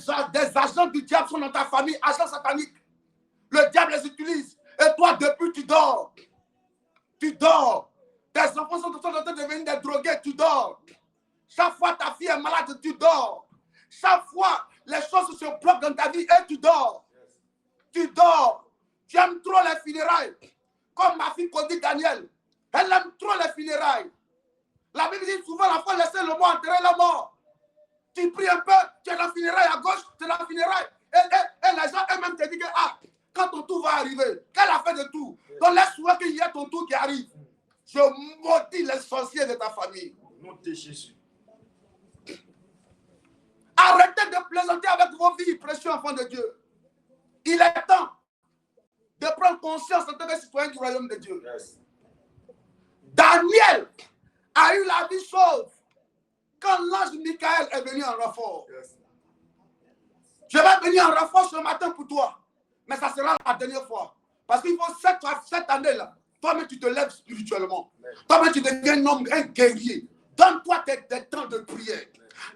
agents du diable sont dans ta famille, agents sataniques. Le diable les utilise. Et toi, depuis, tu dors. Tu dors. Tes enfants sont en train de devenir des drogués, tu dors. Chaque fois ta fille est malade, tu dors. Chaque fois, les choses se bloquent dans ta vie et tu dors. Tu dors. Tu aimes trop les funérailles. Comme ma fille Cody Daniel. Elle aime trop les funérailles. La Bible dit souvent, la foi laisser le mort enterrer la mort. Tu pries un peu, tu es dans la funéraille à gauche, tu es dans la funéraille. Et les gens eux-mêmes te disent que quand ton tour va arriver, qu'elle a fait de tout. Donc laisse-moi qu'il y ait ton tour qui arrive. Je maudis les sorciers de ta famille. Au nom de Jésus. Arrêtez de plaisanter avec vos vies, précieux enfants de Dieu. Il est temps de prendre conscience en tant que citoyen du royaume de Dieu. Yes. Daniel a eu la vie sauve quand l'ange Michael est venu en renfort. Yes. Je vais venir en renfort ce matin pour toi, mais ça sera la dernière fois. Parce qu'il faut cette année-là, toi-même tu te lèves spirituellement. Toi-même tu deviens un homme, un guerrier. Donne-toi des temps de prière.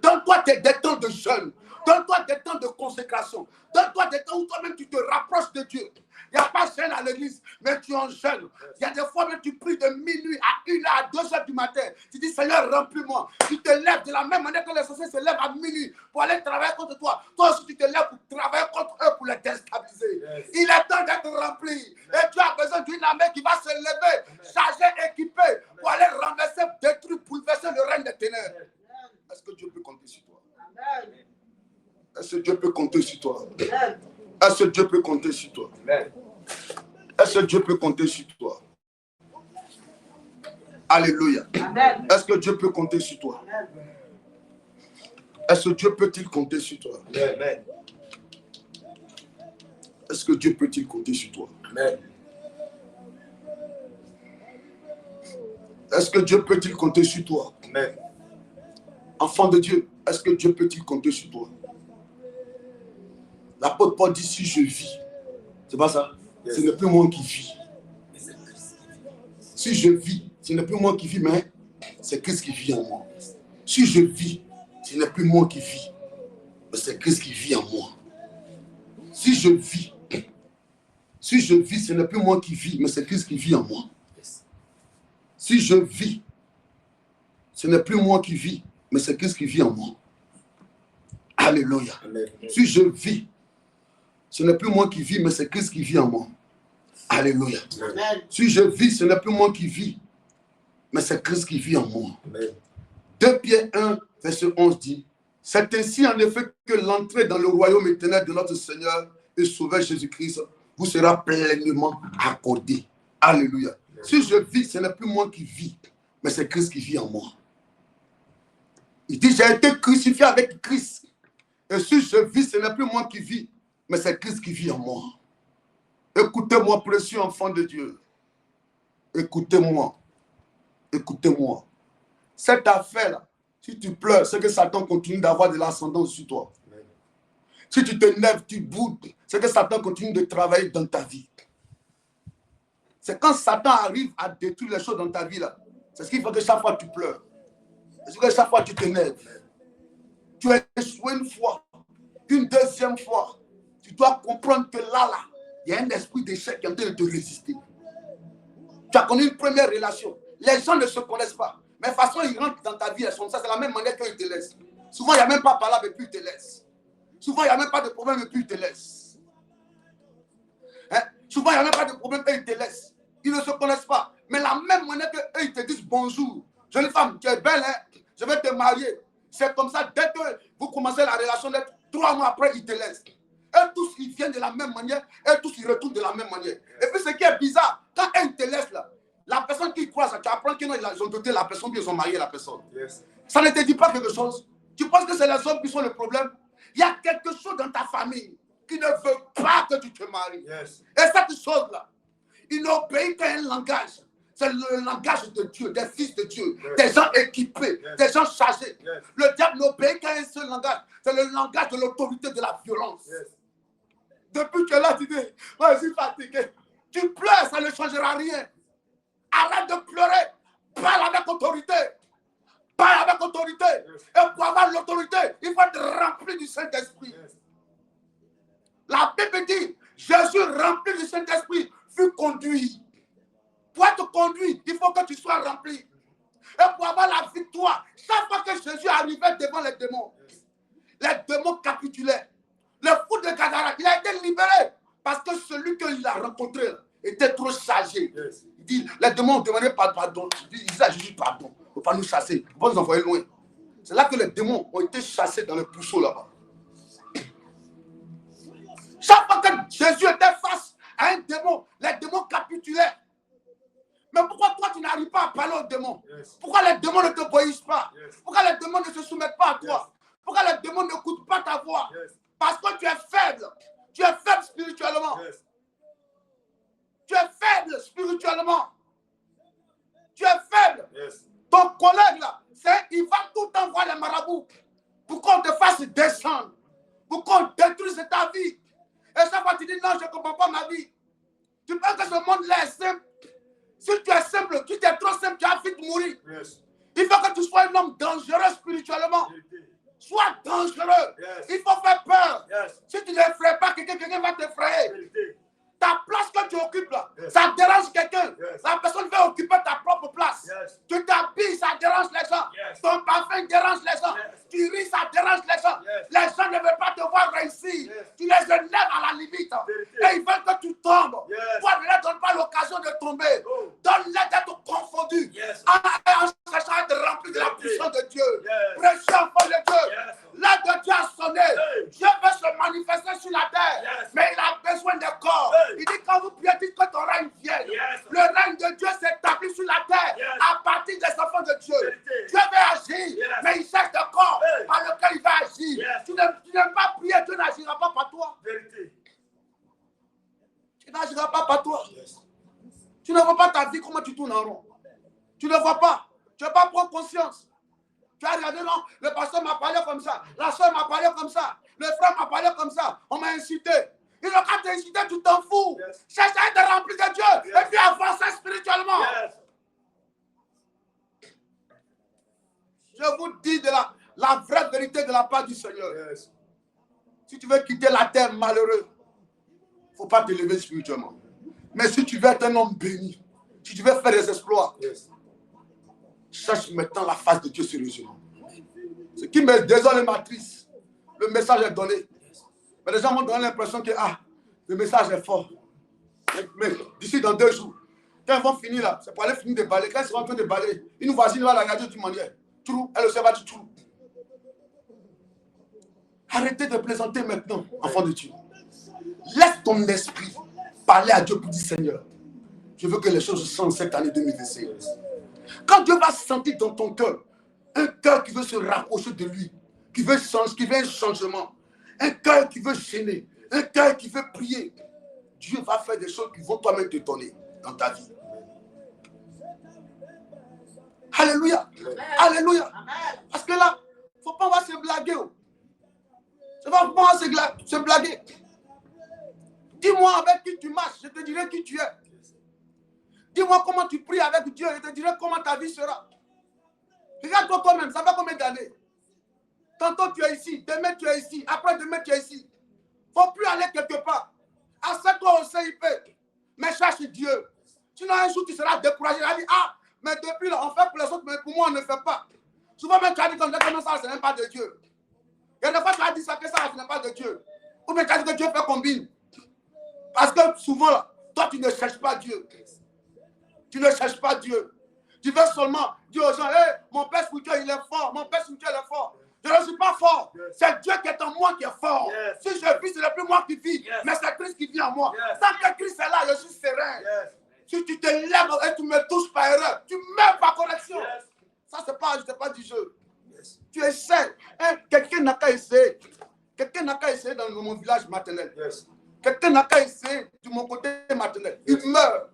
Donne-toi des temps de jeûne. Donne-toi des temps de consécration. Donne-toi des temps où toi-même tu te rapproches de Dieu. Il n'y a pas jeûne à l'église, mais tu en jeûnes. Il y a des fois même tu pries de minuit à 1h, à 2h du matin. Tu dis Seigneur, remplis-moi. Tu te lèves de la même manière que les sorciers se lèvent à minuit pour aller travailler contre toi. Toi aussi tu te lèves pour travailler contre eux, pour les déstabiliser. Yes. Il est temps d'être rempli. Et tu as besoin d'une armée qui va se lever, chargée, équipée, pour aller renverser, détruire, bouleverser le règne des ténèbres. Est-ce que Dieu peut compter sur toi? Est-ce que Dieu peut compter sur toi? Est-ce que Dieu peut compter sur toi? Est-ce que Dieu peut compter sur toi? Alléluia. Est-ce que Dieu peut compter sur toi? Est-ce que Dieu peut-il compter sur toi? Amen. Est-ce que Dieu peut-il compter sur toi? Amen. Est-ce que Dieu peut-il compter sur toi? Amen. Enfant de Dieu, est-ce que Dieu peut-il compter sur toi? L'apôtre Paul dit, si je vis, c'est pas ça? Yes. Ce n'est plus moi qui vis. Si je vis, ce n'est plus moi qui vis, mais c'est Christ qui vit en moi. Si je vis, ce n'est plus moi qui vis, mais c'est Christ qui vit en moi. Si je vis, ce n'est plus moi qui vis, mais c'est Christ qui vit en moi. Si je vis, ce n'est plus moi qui vis, mais c'est Christ qui vit en moi. Alléluia. Amen. Si je vis, ce n'est plus moi qui vis, mais c'est Christ qui vit en moi. Alléluia. Amen. Si je vis, ce n'est plus moi qui vis, mais c'est Christ qui vit en moi. Amen. 2 Pierre 1, verset 11 dit, c'est ainsi en effet que l'entrée dans le royaume éternel de notre Seigneur et Sauveur Jésus-Christ vous sera pleinement accordée. Alléluia. Amen. Si je vis, ce n'est plus moi qui vis, mais c'est Christ qui vit en moi. Il dit, j'ai été crucifié avec Christ. Et si je vis, ce n'est plus moi qui vis, mais c'est Christ qui vit en moi. Écoutez-moi, précieux enfant de Dieu. Écoutez-moi. Écoutez-moi. Cette affaire-là, si tu pleures, c'est que Satan continue d'avoir de l'ascendance sur toi. Amen. Si tu te lèves, tu boudes, c'est que Satan continue de travailler dans ta vie. C'est quand Satan arrive à détruire les choses dans ta vie, là. C'est ce qu'il faut que chaque fois tu pleures. C'est ce que chaque fois tu t'énerves. Tu as échoué une fois, une deuxième fois. Tu dois comprendre que là, il y a un esprit d'échec qui est en train de te résister. Tu as connu une première relation. Les gens ne se connaissent pas. Mais de toute façon, ils rentrent dans ta vie. Ça, c'est la même manière qu'ils te laissent. Souvent, il n'y a même pas de parole, et puis ils te laissent. Souvent, il n'y a même pas de problème, et puis ils te laissent. Hein? Souvent, il n'y a même pas de problème, et ils te laissent. Ils ne se connaissent pas. Mais la même manière qu'eux, ils te disent bonjour. Jeune femme, tu es belle, hein? Je vais te marier. C'est comme ça, dès que vous commencez la relation, 3 mois après, ils te laissent. Et tous, ils viennent de la même manière, et tous, ils retournent de la même manière. Et puis, ce qui est bizarre, quand ils te laissent là, la personne qui croise, tu apprends qu'ils ont doté la personne, puis ils ont marié la personne. Yes. Ça ne te dit pas quelque chose. Tu penses que c'est les hommes qui sont le problème? Il y a quelque chose dans ta famille qui ne veut pas que tu te maries. Yes. Et cette chose-là, il n'obéit qu'à un langage. C'est le langage de Dieu, des fils de Dieu, yes. Des gens équipés, yes. Des gens chargés. Yes. Le diable n'obéit qu'à un seul langage. C'est le langage de l'autorité, de la violence. Yes. depuis que tu es là, tu dis, ouais, je suis fatigué. Tu pleures, ça ne changera rien. Arrête de pleurer. Parle avec autorité. Parle avec autorité. Et pour avoir l'autorité, il faut être rempli du Saint-Esprit. La Bible dit, Jésus rempli du Saint-Esprit fut conduit. Pour être conduit, il faut que tu sois rempli. Et pour avoir la victoire, chaque fois que Jésus arrivait devant les démons capitulaient. Le fou de Gadara, il a été libéré parce que celui qu'il a rencontré était trop chargé. Il dit, les démons ont demandé pardon. Il disait à Jésus, pardon, il ne faut pas nous chasser, il ne faut pas nous envoyer loin. C'est là que les démons ont été chassés dans le puceau là-bas. Chaque fois que Jésus était face à un démon, les démons capitulaient. Mais pourquoi toi tu n'arrives pas à parler aux démons? Pourquoi les démons ne t'obéissent pas? Pourquoi les démons ne se soumettent pas à toi? Pourquoi les démons n'écoutent pas ta voix? Parce que tu es faible. Tu es faible spirituellement. Tu es faible spirituellement. Tu es faible. Ton collègue là, il va tout le temps voir les marabouts pour qu'on te fasse descendre, pour qu'on détruise ta vie. Et chaque fois tu dis non, je ne comprends pas ma vie. Tu penses que ce monde-là est simple? Si tu es simple, tu es trop simple, tu vas vite mourir. Il faut que tu sois un homme dangereux spirituellement. Sois dangereux. Il faut faire peur. Si tu n'effraies pas quelqu'un va t'effrayer. Ta place que tu occupes là, ça dérange quelqu'un. La personne veut occuper ta propre place. Tu t'habilles, ça dérange les gens. Ton parfum dérange les gens. Tu ris, ça dérange les gens. Les gens ne veulent pas te voir réussir. Tu les élèves à la limite. Et ils veulent que tu tombes. Toi, ne leur donne pas l'occasion de tomber. Donne-les d'être confondus. En cherchant à être rempli de la puissance de Dieu. Prêchez enfant de Dieu. L'heure de Dieu a sonné. Dieu veut se manifester sur la terre. Mais il a besoin de corps. Il dit quand vous priez, dites que ton règne vienne. Le règne de Dieu s'établit sur la terre à partir des enfants de Dieu. Dieu veut agir, mais il cherche le corps par lequel il va agir. Tu n'aimes pas prier, Dieu n'agira pas par toi. Tu n'agira pas par toi. Tu ne vois pas ta vie, comment tu tournes en rond. Tu ne vois pas. Tu n'as pas prendre conscience. Tu as regardé, non, le pasteur m'a parlé comme ça, la soeur m'a parlé comme ça, le frère m'a parlé comme ça, on m'a incité. Il n'a qu'à t'inciter, tu t'en fous. Cherche à être rempli de Dieu et puis avancer spirituellement. Je vous dis de la vraie vérité de la part du Seigneur. Si tu veux quitter la terre malheureux, il ne faut pas te lever spirituellement. Mais si tu veux être un homme béni, si tu veux faire des exploits, cherche maintenant la face de Dieu sérieusement. Ce qui me désole ma triste, le message est donné. Mais les gens m'ont donné l'impression que le message est fort. Mais d'ici dans 2 jours, quand ils vont finir là, c'est pour aller finir de balayer. Quand ils seront en train de balayer, une voisine va la regarder d'une manière. Trou, elle aussi va dire trou. Arrêtez de plaisanter maintenant, enfant de Dieu. Laisse ton esprit parler à Dieu pour dire Seigneur, je veux que les choses changent cette année 2025. Quand Dieu va sentir dans ton cœur, un cœur qui veut se rapprocher de lui, qui veut changer, qui veut un changement, un cœur qui veut gêner, un cœur qui veut prier, Dieu va faire des choses qui vont toi-même te donner dans ta vie. Alléluia. Alléluia. Parce que là, il ne faut pas se blaguer. Il ne faut pas se blaguer. Dis-moi avec qui tu marches, je te dirai qui tu es. Dis-moi comment tu pries avec Dieu, je te dirai comment ta vie sera. Regarde-toi toi-même, ça fait combien d'années? Tantôt tu es ici, demain tu es ici, après demain tu es ici. Il ne faut plus aller quelque part. Assieds-toi au CIP, mais cherche Dieu. Sinon un jour tu seras découragé. Tu vas dire, mais depuis là, on fait pour les autres, mais pour moi on ne fait pas. Souvent même tu as dit comme ça, ce n'est pas de Dieu. Il y a des fois tu as dit ça, que ça, ce n'est pas de Dieu. Ou bien tu as dit que Dieu fait combine. Parce que souvent là, toi tu ne cherches pas Dieu. Tu ne cherches pas Dieu. Tu veux seulement dire aux gens, hey, mon père spirituel il est fort, mon père spirituel est fort. Je ne suis pas fort. C'est Dieu qui est en moi qui est fort. Si je vis, ce n'est plus moi qui vis, mais c'est Christ qui vit en moi. Tant que Christ est là, je suis serein. Si tu te lèves et tu me touches par erreur, tu meurs par correction. Ça, ce n'est pas du jeu. Tu essaies. Hein? Quelqu'un n'a qu'à essayer. Quelqu'un n'a qu'à essayer dans mon village maternel. Quelqu'un n'a qu'à essayer de mon côté maternel. Il meurt.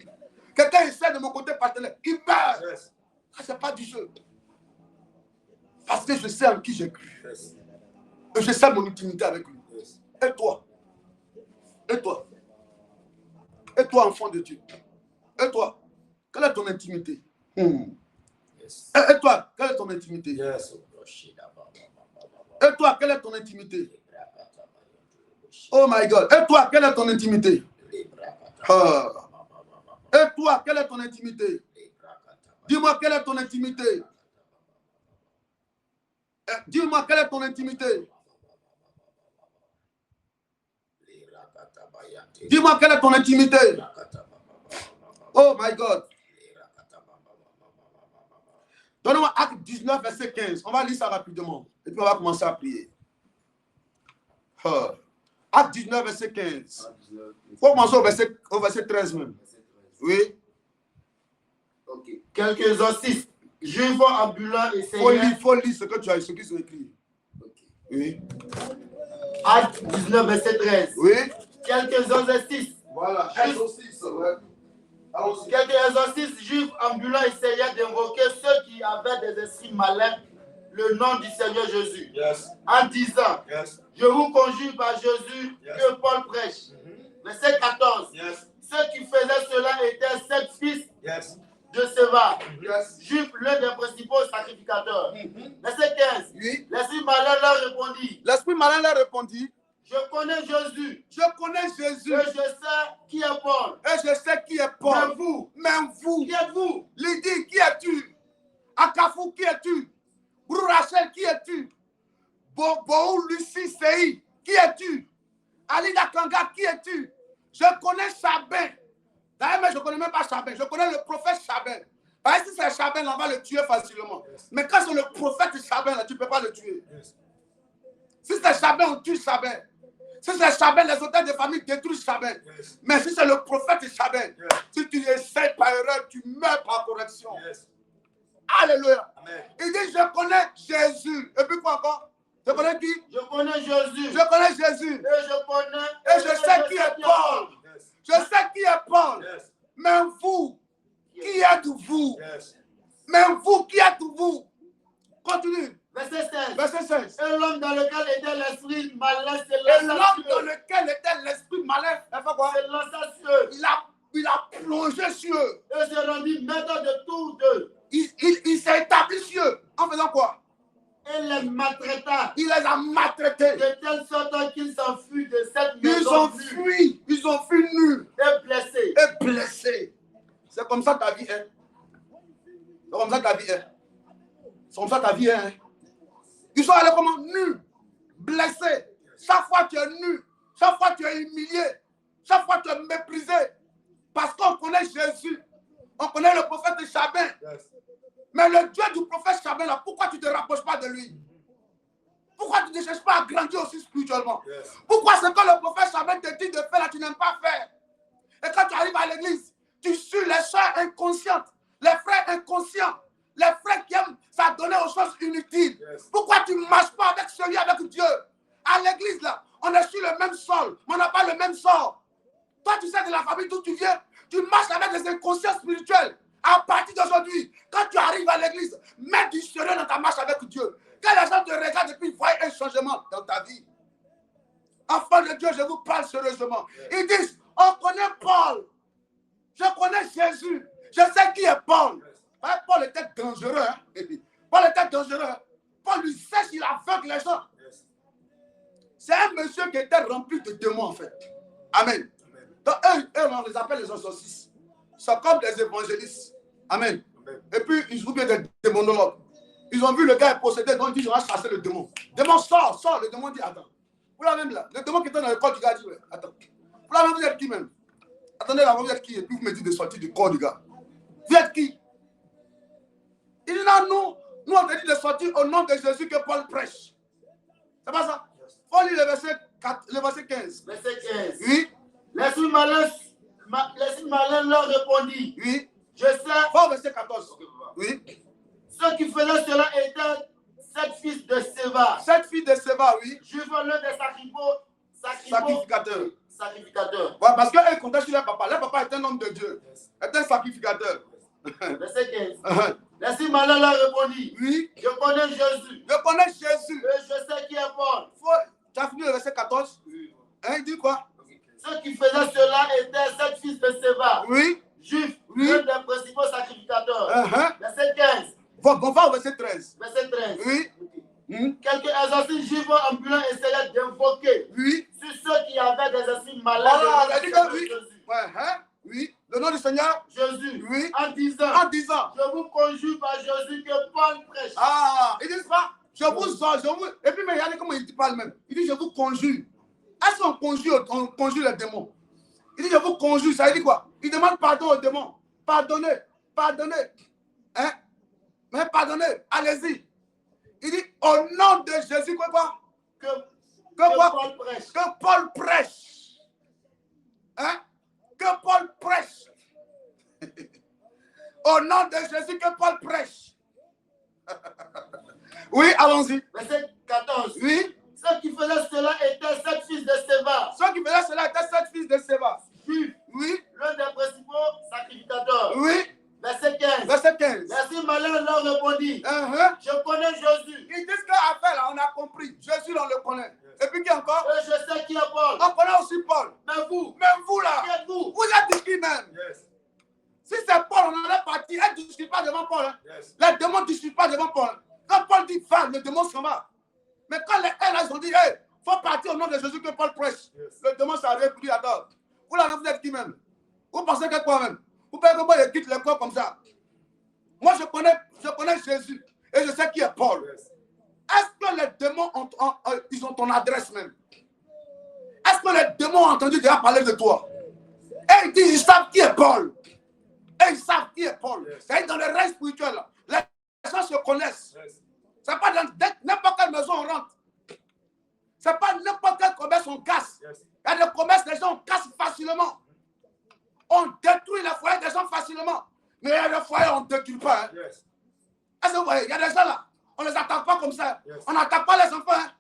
Quelqu'un essaie de mon côté paternel. Il meurt. Ça, ce n'est pas du jeu. Parce que je sais en qui j'ai cru. Et je sais mon intimité avec lui. Et toi? Et toi? Et toi, enfant de Dieu? Et toi? Quelle est ton intimité? Et toi, quelle est ton intimité? Et toi, quelle est ton intimité? Oh my God. Et toi, quelle est ton intimité? Ah. Et toi, quelle est ton intimité? Dis-moi, quelle est ton intimité? Dis-moi, quelle est ton intimité? Dis-moi, quelle est ton intimité? Oh my God. Donne-moi Acte 19, verset 15. On va lire ça rapidement. Et puis on va commencer à prier. Acte 19, verset 15. Il faut commencer au verset 13 même. Oui. Ok. Quelques exorcistes, juifs ambulants et seigneurs. Faut lire ce que tu as, ce qui sont écrits. Okay. Oui. Acte 19, verset 13. Oui. Quelques exorcistes. Voilà. Exorcistes. Ouais. Quelques exorcistes, juifs ambulants essayaient d'invoquer ceux qui avaient des esprits malins le nom du Seigneur Jésus. Yes. En disant, Yes. je vous conjure par Jésus que Paul prêche. Verset 14. Yes. Ceux qui faisaient cela étaient 7 fils Yes. de Séva, Yes. juifs, l'un des principaux sacrificateurs. Verset 15. Oui. L'esprit malin leur répondit, L'esprit malin leur répondit, je connais Jésus, je connais Jésus et je sais qui est Paul. et je sais qui est Paul. Même vous, Qui êtes-vous? Lydie, qui es-tu? Akafou, qui es-tu? Brou Rachel, qui es-tu? Boou Lucie Sei, qui es-tu? Alida Kanga, qui es-tu? Je connais Chabin. D'ailleurs, je ne connais même pas Chabin. Je connais le prophète Chabin. Parce que si c'est Chabin, on va le tuer facilement. Mais quand c'est le prophète Chabin, là, tu ne peux pas le tuer. Si c'est Chabin, on tue Chabin. Si c'est Chabin, les hôtels de famille détruisent Chabin. Mais si c'est le prophète Chabin, si tu essaies par erreur, tu meurs par correction. Alléluia. Amen. Il dit, je connais Jésus. Et puis quoi encore? Je connais qui? Je connais Jésus. Je connais Jésus. Et je sais qui est Paul. Je sais qui est Paul. Yes. Même vous, qui êtes-vous? Yes. Même vous, qui êtes-vous? Continue. Verset 16. Verset 16. Et l'homme dans lequel était l'esprit malin Et l'homme dans lequel était l'esprit malin, il fait quoi? se lança sur eux. Il a plongé sur eux. Et se rendit maître de tous deux. Il s'est établi sur eux. En faisant quoi? Et les maltraita. Il les a maltraités. De telle sorte qu'ils s'enfuient de cette maison. Ils ont fui nus. Et blessés. Et blessés. C'est comme ça ta vie est. C'est comme ça ta vie est. C'est comme ça ta vie est. Hein? Ils sont allés comment? Nus. Blessés. Chaque fois tu es nu. Chaque fois tu es humilié. Chaque fois tu es méprisé. Parce qu'on connaît Jésus. On connaît le prophète de Chabin. Yes. Mais le Dieu du prophète Chabin, là, pourquoi tu ne te rapproches pas de lui? Pourquoi tu ne cherches pas à grandir aussi spirituellement? Yes. Pourquoi ce que le prophète Chabin te dit de faire là, tu n'aimes pas faire? Et quand tu arrives à l'église, tu suis les soeurs inconscientes, les frères inconscients, les frères qui aiment s'adonner aux choses inutiles. Yes. Pourquoi tu ne marches pas avec celui, avec Dieu? À l'église, là, on est sur le même sol, mais on n'a pas le même sort. Toi, tu sais de la famille d'où tu viens, tu marches avec les inconscients spirituels. À partir d'aujourd'hui, quand tu arrives à l'église, mets du sérieux dans ta marche avec Dieu. Quand les gens te regardent et puis voient un changement dans ta vie. Enfant de Dieu, je vous parle sérieusement. Ils disent, on connaît Paul. Je connais Jésus. Je sais qui est Paul. Paul était dangereux. Hein? Paul était dangereux. Paul lui sèche, il aveugle les gens. C'est un monsieur qui était rempli de démons en fait. Amen. Donc eux, on les appelle les exorcistes. C'est comme des évangélistes. Amen. Et puis, ils jouent bien des démonologues. Ils ont vu le gars est possédé, donc ils disent, je vais chasser le démon. Le démon sort. Le démon dit, attends. Vous l'avez même là. Le démon qui était dans le corps du gars dit, ouais, attends. Vous l'avez même, vous êtes qui même? Attendez là, vous êtes qui? Et puis vous me dites de sortir du corps du gars. Vous êtes qui? Il dit, non, nous on te dit de sortir au nom de Jésus que Paul prêche. C'est pas ça? Faut lire le verset 15. Verset 15. Oui. L'esprit malin leur répondit. Oui. Je sais. Faut verset 14. Oui. Ceux qui faisaient cela étaient 7 fils de Séva. 7 filles de Séva, oui. Juifs, l'un des Sacrificateurs. sacrificateurs. Ouais, parce qu'eux comptaient sur leur papa. Leur papa était un homme de Dieu. Était un sacrificateur. Verset 15. L'esprit malin leur répondit. Oui. Je connais Jésus. Je connais Jésus. Et je sais qui est Paul. Tu as fini le verset 14? Hein, il dit quoi? Ceux qui faisaient cela étaient 7 fils de Séva, Oui. juifs, Oui. l'un des principaux sacrificateurs. Uh-huh. Verset 15. Bon, on va au verset 13. Verset 13. Oui. Quelques exorcistes juifs ambulants essayaient d'invoquer Oui. sur ceux qui avaient des esprits malades. Voilà, le elle dit nom de que oui. Jésus. Ouais, oui. Le nom du Seigneur. Jésus. Oui. En disant, En disant. je vous conjure par Jésus que Paul prêche. Ah, ils disent pas, je vous. Et puis, mais regardez comment il parle même. Il dit, je vous conjure. Est-ce qu'on conjure les démons? Il dit, je vous conjure. Ça veut dire quoi? Il demande pardon aux démons. Pardonnez. Hein? Mais pardonnez. Allez-y. Il dit, au nom de Jésus, quoi? Que quoi? Paul prêche. Que Paul prêche. Hein? Que Paul prêche. Au nom de Jésus, que Paul prêche. Oui, allons-y. Verset 14. Oui. Ceux qui faisaient cela étaient 7 fils de Séva. Ceux qui faisaient cela étaient 7 fils de Séva. Juifs. Oui. L'un des principaux sacrificateurs. Oui. Verset 15. Verset 15. Merci malin leur répondit. Je connais Jésus. Ils disent qu'affaire là, on a compris. Jésus, on le connaît. Et puis qui encore? Et je sais qui est Paul. On connaît aussi Paul. Mais vous, Même vous là, qui êtes-vous? vous êtes qui même? Yes. Si c'est Paul, on en est parti. Elle ne discute pas devant Paul. Hein. Yes. Les démons ne discutent pas devant Paul. Quand Paul dit va, le démon s'en va. Mais quand les ils ont dit, hey, il faut partir au nom de Jésus que Paul prêche. Yes. Le démon s'arrête et dit, attends, vous là, vous êtes qui même? Vous pensez que quoi même? Vous pensez que moi, je quitte le corps comme ça? Moi, je connais Jésus et je sais qui est Paul. Yes. Est-ce que les démons ils ont ton adresse même? Est-ce que les démons ont entendu déjà parler de toi? Et ils disent, ils savent qui est Paul. Et ils savent qui est Paul. Yes. C'est dans le règne spirituel, là, les gens se connaissent. Yes. C'est pas dans n'importe quelle maison on rentre. C'est pas n'importe quel commerce on casse. Yes. Il y a des commerces, les gens cassent facilement. On détruit les foyers des gens facilement. Mais il y a des foyers, on ne détruit pas. Hein. Yes. Est-ce que vous voyez, il y a des gens là, on ne les attaque pas comme ça. Yes. On n'attaque pas les enfants. Hein.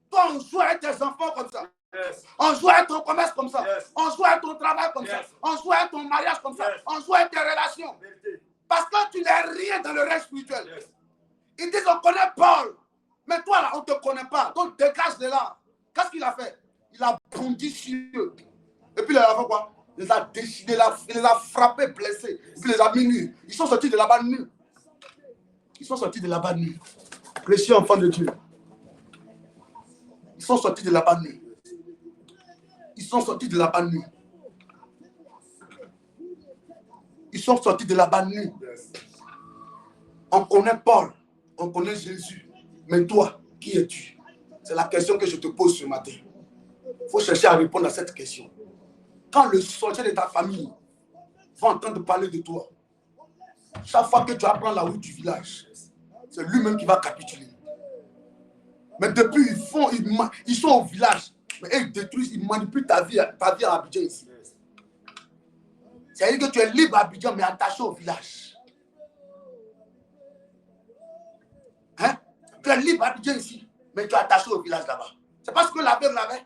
Toi, on joue avec tes enfants comme ça. Yes. On joue avec ton commerce comme ça. Yes. On joue avec ton travail comme ça. Yes. On joue avec ton mariage comme ça. Yes. On joue avec tes relations. Vérité. Parce que tu n'es rien dans le règne spirituel. Yes. Ils disent on connaît Paul. Mais toi là, on ne te connaît pas. Donc dégage de là. Qu'est-ce qu'il a fait? Il a bondi sur eux. Et puis il a fait quoi? Il les a déchirés, il les a frappés, blessés. Et puis il les a mis nus. Ils sont sortis de là-bas nus. Ils sont sortis de là-bas nus. Précieux enfants de Dieu. Ils sont sortis de là-bas nus. Ils sont sortis de là-bas nus. Ils sont sortis de là-bas nus. Yes. On connaît Paul, on connaît Jésus. Mais toi, qui es-tu? C'est la question que je te pose ce matin. Il faut chercher à répondre à cette question. Quand le sorcier de ta famille va entendre parler de toi, chaque fois que tu vas prendre la route du village, c'est lui-même qui va capituler. Mais depuis, ils sont au village, mais ils détruisent, ils manipulent ta vie à Abidjan ici. C'est-à-dire que tu es libre à Abidjan, mais attaché au village. Hein? Tu es libre à Abidjan ici, mais tu es attaché au village là-bas. C'est parce que l'aveugle l'avait.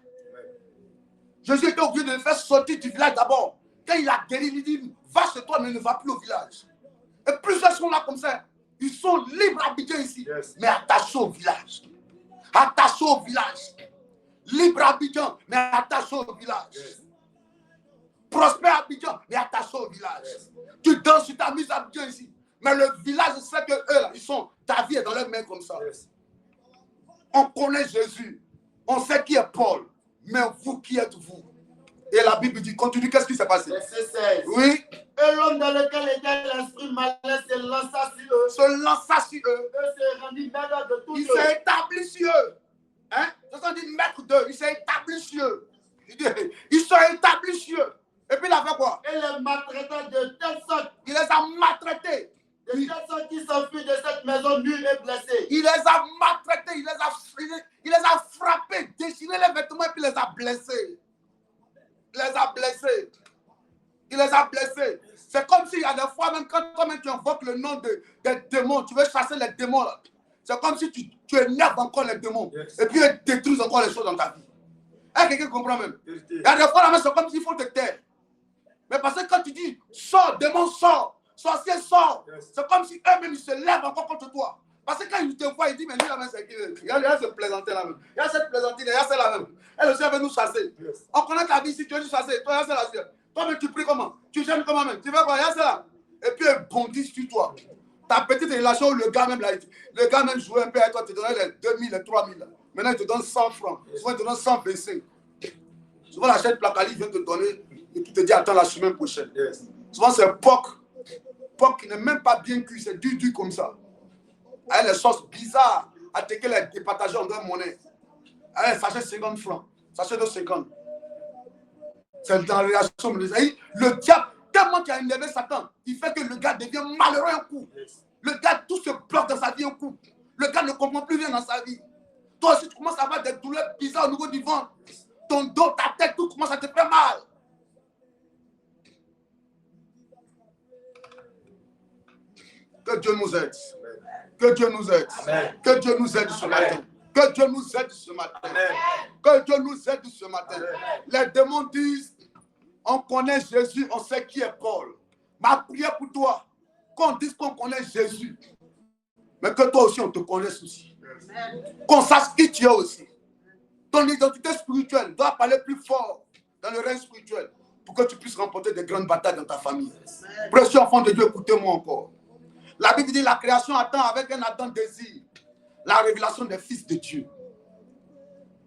Jésus était obligé de le faire sortir du village d'abord. Quand il a guéri, il dit, va chez toi, mais ne va plus au village. Et plusieurs sont là comme ça. Ils sont libres à Abidjan ici, Yes. mais attachés au village. Attachés au village. Libre à Abidjan, mais attachés au village. Yes. Prospère à Abidjan, mais attachés au village. Yes. Tu danses, tu t'amuses à Abidjan ici. Mais le village sait que eux, là, ils sont, ta vie est dans leurs mains comme ça. Yes. On connaît Jésus. On sait qui est Paul. Mais vous, qui êtes-vous? Et la Bible dit, continue, qu'est-ce qui s'est passé? Verset 16. Oui, Et l'homme dans lequel était l'esprit malin se lança sur eux. se lança sur eux. Eux se rendit maître de tout Il eux. s'est établi sur eux. Hein? Ce sont des maîtres d'eux. Il s'est établi sur eux. Ils sont établis sur eux. Et puis il a fait quoi? Et les maltraita de telle sorte. Il les a maltraités. De telle sorte qu'ils s'enfuient de cette maison nus et blessés. Il les a maltraités. Il les a frappés, déchiré les vêtements et puis il les a blessés. Il les a blessés. Il les a blessés. C'est comme s'il y a des fois, même quand toi-même tu invoques le nom des démons, tu veux chasser les démons là. C'est comme si tu énerves encore les démons. Yes. Et puis ils détruisent encore les choses dans ta vie. Est-ce que quelqu'un comprend même? Vérité. Il y a des fois, là, c'est comme s'il faut te taire. Mais parce que quand tu dis, sors, démon, sors, sorcier, sors, Yes. c'est comme si eux-mêmes ils se lèvent encore contre toi. Parce que quand il te voit, il dit, mais lui, la même, c'est qui? Il y a ce plaisantin là-même. Il y a cette plaisantine, il y a celle-là même. Elle aussi, elle veut nous chasser. Yes. On connaît ta vie, si tu veux nous chasser. Toi, il y a celle-là. Toi-même, tu pries comment? Tu gênes comment même? Tu veux quoi? Il y a celle-là. Et puis, elle bondit sur toi. Ta petite relation, le gars même, là, le gars même jouait un peu avec toi, te donnait les 2000, les 3000. Maintenant, il te donne 100 francs. Souvent, il te donne 125. Souvent, la chaîne Placali vient te donner et puis te dit, attends la semaine prochaine. Yes. Souvent, c'est porc qui n'est même pas bien cuit, c'est dur comme ça. Avec les sauces bizarres, à tequer les départager en 2 monnaies. Avec sachet 50 francs, sachet de 50. C'est dans la relation. Le diable, tellement qu'il a élevé Satan, il fait que le gars devient malheureux un coup. Le gars, tout se bloque dans sa vie un coup. Le gars ne comprend plus rien dans sa vie. Toi aussi, tu commences à avoir des douleurs bizarres au niveau du ventre. Ton dos, ta tête, tout commence à te faire mal. Que Dieu nous aide. Que Dieu nous aide. Amen. Que Dieu nous aide ce matin. Que Dieu nous aide ce matin. Amen. Que Dieu nous aide ce matin. Amen. Les démons disent, on connaît Jésus, on sait qui est Paul. Ma prière pour toi, qu'on dise qu'on connaît Jésus, mais que toi aussi on te connaisse aussi. Qu'on sache qui tu es aussi. Ton identité spirituelle doit parler plus fort dans le règne spirituel pour que tu puisses remporter des grandes batailles dans ta famille. Précieux enfant de Dieu, écoutez-moi encore. La Bible dit la création attend avec un ardent désir la révélation des fils de Dieu.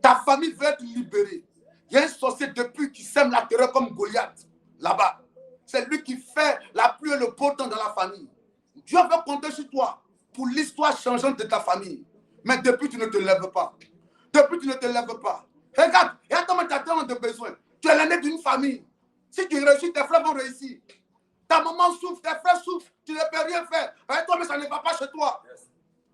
Ta famille veut être libérée. Il y a un sorcier depuis qui sème la terreur comme Goliath là-bas. C'est lui qui fait la pluie et le beau temps dans la famille. Dieu veut compter sur toi pour l'histoire changeante de ta famille. Mais depuis, tu ne te lèves pas. Depuis, tu ne te lèves pas. Regarde, il y a tellement de besoins. Tu es l'aîné d'une famille. Si tu réussis, tes frères vont réussir. Ta maman souffre, tes frères souffrent, tu ne peux rien faire. Avec toi, mais ça ne va pas chez toi. Yes.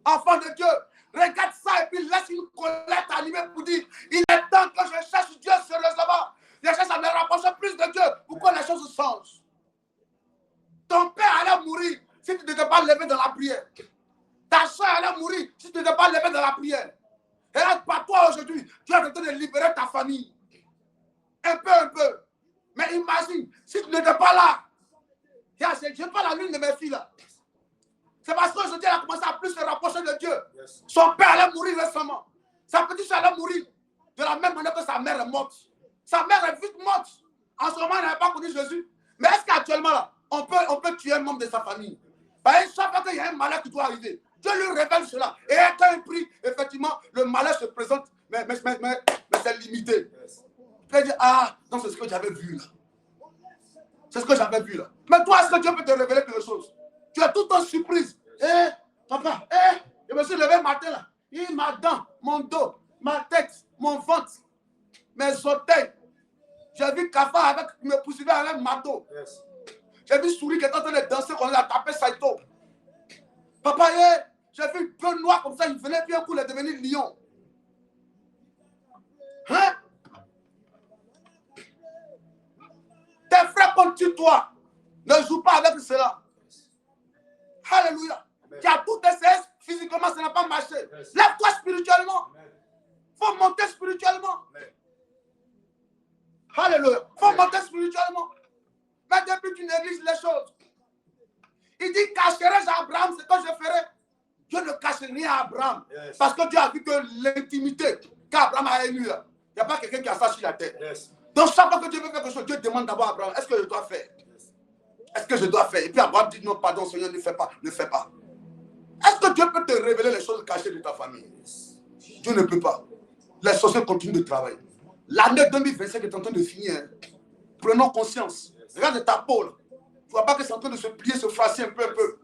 Enfant de Dieu, regarde ça et puis laisse une colère t'animer pour dire, il est temps que je cherche Dieu sérieusement. Je cherche à me rapprocher plus de Dieu pour que les choses changent. Ton père allait mourir si tu ne t'étais pas levé dans la prière. Ta soeur allait mourir si tu n'étais pas levé dans la prière. Et là, par toi aujourd'hui, tu es en train de libérer ta famille. Un peu. Mais imagine, si tu n'étais pas là, je n'ai pas la lune de mes filles là. C'est parce qu'aujourd'hui, elle a commencé à plus se rapprocher de Dieu. Yes. Son père allait mourir récemment. Sa petite soeur allait mourir de la même manière que sa mère est morte. Sa mère est vite morte. En ce moment, elle n'avait pas connu Jésus. Mais est-ce qu'actuellement, là, on peut tuer un membre de sa famille? Chaque fois qu'il y a un malheur qui doit arriver, Dieu lui révèle cela. Et quand il prie, effectivement, le malheur se présente, mais c'est limité. Yes. Tu vas dire, ah, non, c'est ce que j'avais vu là. C'est ce que j'avais vu là. Mais toi, est-ce que Dieu peut te révéler quelque chose? Tu es tout le temps surprise. Papa, je me suis levé le matin là. Ma dent, mon dos, ma tête, mon ventre, mes orteils. J'ai vu Kafa avec me poursuivre avec Mato. Yes. J'ai vu Souris qui est en train de danser quand il a tapé Saito. Papa, j'ai vu un peu noir comme ça, il venait bien pour devenir lion. Hein? Tes frères contre toi. Ne joue pas avec cela. Alléluia. Tu as tout essayé physiquement, ça n'a pas marché. Yes. Lève-toi spirituellement. Il faut monter spirituellement. Amen. Alléluia. Il faut monter spirituellement. Mais depuis tu négliges les choses. Il dit, cacherai-je à Abraham ce que je ferai? Dieu ne cache rien à Abraham. Yes. Parce que Dieu a vu que l'intimité qu'Abraham a émue, il n'y a pas quelqu'un qui a ça sur la terre. Yes. Donc chaque fois que Dieu veut faire quelque chose, Dieu demande d'abord à Abraham, est-ce que je dois faire? Est-ce que je dois faire? Et puis Abraham dit, non, pardon, Seigneur, ne fais pas, ne fais pas. Est-ce que Dieu peut te révéler les choses cachées de ta famille? Dieu ne peut pas. Les sorciers continuent de travailler. L'année 2025 est en train de finir. Prenons conscience. Regarde ta peau. Là. Tu ne vois pas que c'est en train de se plier, se flasser un peu.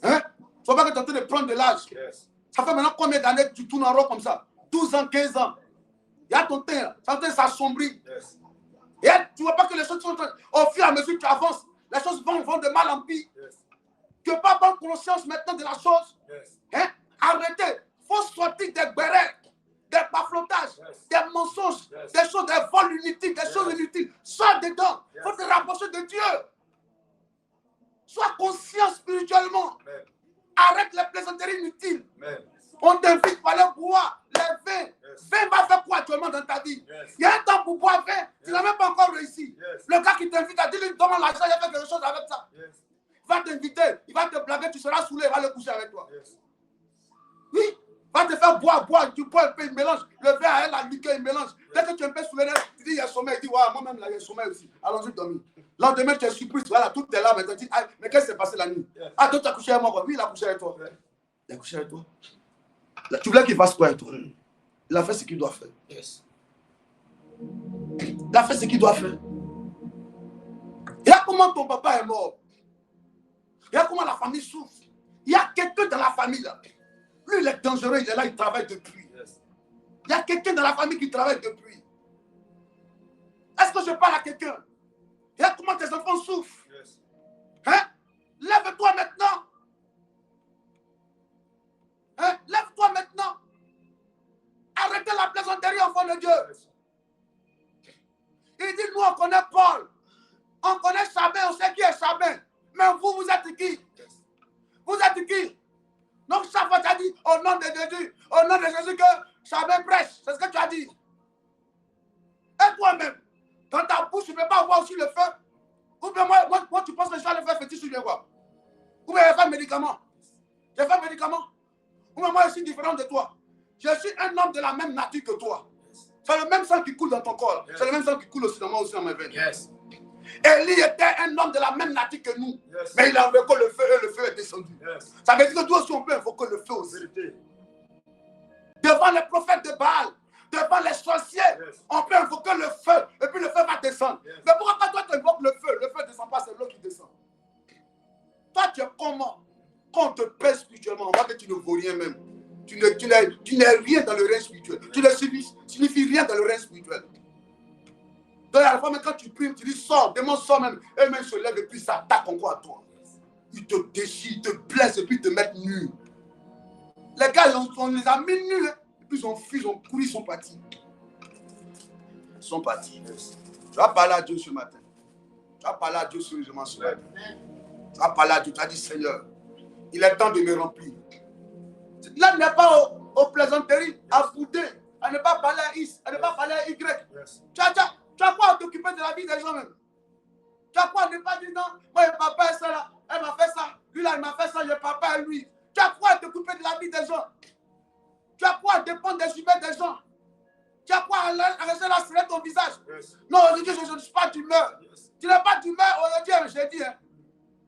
Hein? Tu ne vois pas que tu es en train de prendre de l'âge. Ça fait maintenant combien d'années que tu tournes en rond comme ça? 12 ans, 15 ans. Il y a ton teint là. C'est en train de s'assombrir. Et tu ne vois pas que les choses sont en train... Au fur et à mesure que tu avances, les choses vont de mal en pire. Tu n'as pas bonne conscience maintenant de la chose. Hein? Arrêtez. Il faut sortir des bérets, des baflotages, des mensonges, des choses, des vols inutiles, des choses inutiles. Sors dedans. Il faut te rapprocher de Dieu. Sois conscient spirituellement. Arrête les plaisanteries inutiles. On t'invite pour aller boire les vins. Vin va faire quoi actuellement dans ta vie? Il y a un temps pour boire vin, tu n'as même pas encore réussi. Le gars qui t'invite à dire, lui demande l'argent, il va faire quelque chose avec ça. Il va t'inviter, il va te blaguer, tu seras saoulé, il va le coucher avec toi. Va te faire boire, tu bois un peu, il mélange. Le verre à elle, la liqueur, il mélange. Dès que tu es un peu sous les nerfs, tu dis, il y a sommeil. Il dit, ouais, moi-même, là, il y a sommeil aussi. Allons-y dormir. Lendemain, tu es surprise. Voilà, tout est là. Mais tu dis, ah, mais qu'est-ce qui s'est passé la nuit? Ah, toi, tu as couché avec moi, quoi. Oui, il a couché avec toi. Il a couché avec toi. Là, tu voulais qu'il fasse quoi avec toi? Il a fait ce qu'il doit faire. Yes. Il a fait ce qu'il doit faire. Et là, comment ton papa est mort? Et là, comment la famille souffre? Il y a quelqu'un dans la famille là. Lui, il est dangereux, il est là, il travaille depuis. Yes. Il y a quelqu'un dans la famille qui travaille depuis. Est-ce que je parle à quelqu'un? Et là, comment tes enfants souffrent? Yes. Hein? Lève-toi maintenant. Hein? Lève-toi maintenant. Arrêtez la plaisanterie, enfant de Dieu. Yes. Il dit, nous, on connaît Paul. On connaît Sabin, on sait qui est Sabin. Mais vous êtes qui? Yes. Vous êtes qui? Donc, chaque fois, tu as dit, au nom de Jésus, que Sabin prêche. C'est ce que tu as dit. Et toi-même, dans ta bouche, tu ne peux pas avoir aussi le feu. Ou bien moi, tu penses que je vais le faire fétiche ou bien quoi? Ou bien je vais faire médicament. Je vais faire médicament. Ou bien moi, je suis différent de toi. Je suis un homme de la même nature que toi. C'est le même sang qui coule dans ton corps. Yes. C'est le même sang qui coule aussi dans moi, aussi dans mes veines. Yes. Élie était un homme de la même nature que nous. Yes. Mais il a invoqué le feu et le feu est descendu. Yes. Ça veut dire que toi aussi, on peut invoquer le feu aussi. Vérité. Devant les prophètes de Baal, devant les sorciers, Yes. on peut invoquer le feu et puis le feu va descendre. Yes. Mais pourquoi quand toi tu invoques le feu ne descend pas, c'est l'eau qui descend. Toi, tu es comment? Quand on te pèse spirituellement, on voit que tu ne vaux rien même. Tu n'es rien dans le règne spirituel. Tu ne signifies rien dans le règne spirituel. Donc, à la fois, même quand tu primes, tu dis sors, démon sort même. Et même se lève et puis ça attaque encore à toi. Ils te déchirent, ils te blessent et puis ils te mettent nu. Les gars, on les a mis nus. Hein. Et puis ils ont fui, ils ont couru, ils sont partis. Ils sont partis. Tu vas parler à Dieu ce matin. Tu vas parler à Dieu sérieusement ce matin. Tu vas parler à Dieu. Tu as dit Seigneur, il est temps de me remplir. Là, n'est pas aux plaisanteries, à bouder, à ne pas parler à X, à ne pas parler à Y. Yes. Tu as quoi à t'occuper de la vie des gens même? Tu as quoi à ne pas dire non? Moi, le papa est ça là, elle m'a fait ça, lui là, il m'a fait ça, le papa est lui. Tu as quoi à t'occuper de la vie des gens? Tu as quoi à dépendre des humains des gens? Tu as quoi à rester là sur ton visage? Yes. Non, aujourd'hui, je ne suis pas d'humeur. Yes. Tu n'es pas d'humeur aujourd'hui et jeudi. Hein.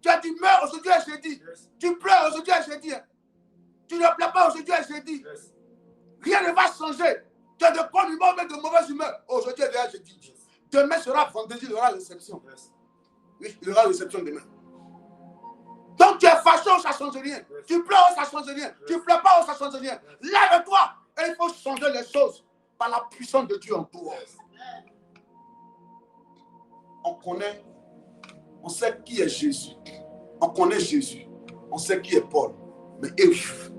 Tu as d'humeur aujourd'hui et jeudi. Yes. Tu pleures aujourd'hui et jeudi. Hein. Tu ne pleures pas aujourd'hui et jeudi. Yes. Rien ne va changer. Tu as de bonne humeur ou de mauvaise humeur. Aujourd'hui et jeudi. Demain sera vendredi, il y aura réception. Yes. Oui, il y aura réception demain. Donc tu es fâché, ça ne change rien. Yes. Tu pleures, ça ne change rien. Yes. Tu ne pleures pas, ça ne change rien. Yes. Lève-toi et il faut changer les choses par la puissance de Dieu en toi. Yes. On connaît, on sait qui est Jésus. On connaît Jésus. On sait qui est Paul. Mais et vous,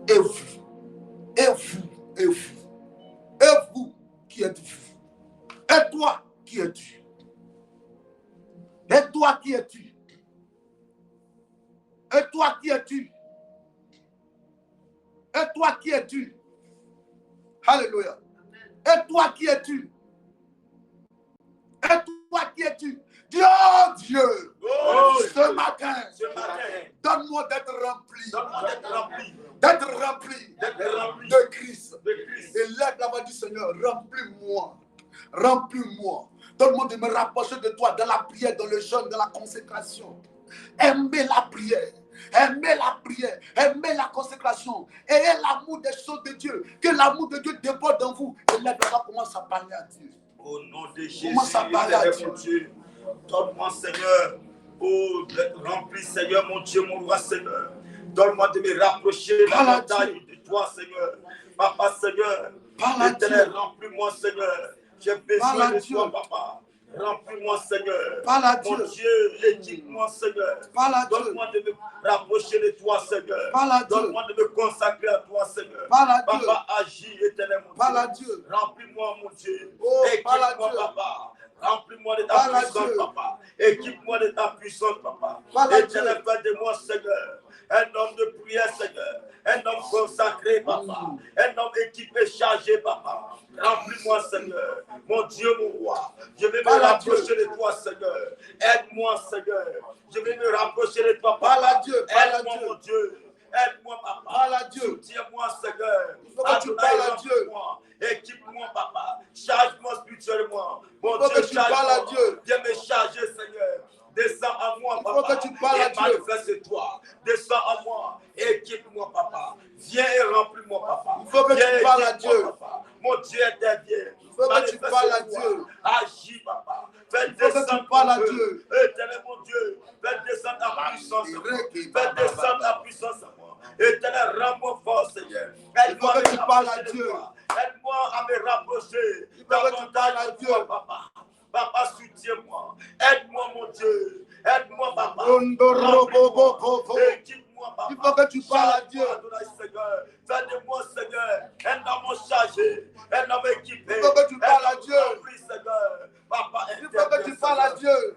et vous, et vous, et vous, et vous, qui êtes-vous? Et toi, qui es-tu? Et toi, qui es-tu? Et toi, qui es-tu? Et toi, qui es-tu? Alléluia. Et toi, qui es-tu? Et toi, qui es-tu? Dieu, Dieu, ce matin, donne-moi d'être rempli. D'être rempli de Christ. Et lève la voix du Seigneur, remplis-moi. Remplis-moi. Donne-moi de me rapprocher de toi dans la prière, dans le jeûne, dans la consécration. Aimez la prière. Aimez la prière. Aimez la consécration. Ayez l'amour des choses de Dieu. Que l'amour de Dieu déborde dans vous. Et lève la voix, commence à parler à Dieu. Au nom de Jésus, Commence à parler à mon Dieu. Donne-moi, Seigneur, d'être rempli, Seigneur, mon Dieu, mon roi, Seigneur. Donne-moi de me rapprocher davantage de toi, Seigneur. Papa, Seigneur, Éternel, remplis-moi, Seigneur. J'ai besoin de toi, Papa. Remplis-moi, Seigneur. Mon Dieu, équipe-moi, Seigneur. Donne-moi de me rapprocher de toi, Seigneur. Donne-moi de me consacrer à toi, Seigneur. Papa, agis, Éternel, mon Dieu. Remplis-moi, mon Dieu. Équipe-moi, Papa. Remplis-moi de ta puissance, Papa. Équipe-moi de ta puissance, Papa. Éternel, fais de moi, Seigneur, un homme de prière, Seigneur. Un homme consacré, Papa. Un homme équipé, chargé, Papa. Remplis-moi, Seigneur. Mon Dieu, mon roi. Je vais me rapprocher de toi, Seigneur. Aide-moi, Seigneur. Je vais me rapprocher de toi, Papa. Aide-moi, mon Dieu. Aide-moi, papa. Parle à Dieu. Soutiens-moi, Seigneur. Il faut que tu parles à Dieu. Équipe-moi, papa. Charge-moi spirituellement. Mon Il faut Dieu, que tu parles à Dieu. Viens me charger, Seigneur. Descends à moi, Il faut papa. que tu parles à Dieu. Manifeste-toi. Descends à moi. Équipe-moi, papa. Viens et remplis-moi, papa. Il faut que tu parles à Dieu. Papa. Mon Dieu, intervient. Il faut que tu parles à Dieu. Agis, papa. Fais Il faut que descendre tu parles à ton Dieu. feu. Éternel, mon Dieu. Fais descendre ta puissance à moi. Fais descendre ta puissance à moi. Éternel, rends-moi fort, Seigneur. Aide-moi Il faut que tu parles à rapprocher de Dieu. toi. Aide-moi à me rapprocher. Il faut que tu parles à de Dieu. toi, papa. Papa, soutiens-moi. Aide-moi, mon Dieu. Aide-moi, papa. Équipe-moi, papa. Il faut que tu parles à Dieu. Seigneur. Fais de moi, Seigneur, un homme chargé, un homme équipé. Il faut que tu parles à Dieu. Seigneur. Papa, Il faut que tu parles à Dieu.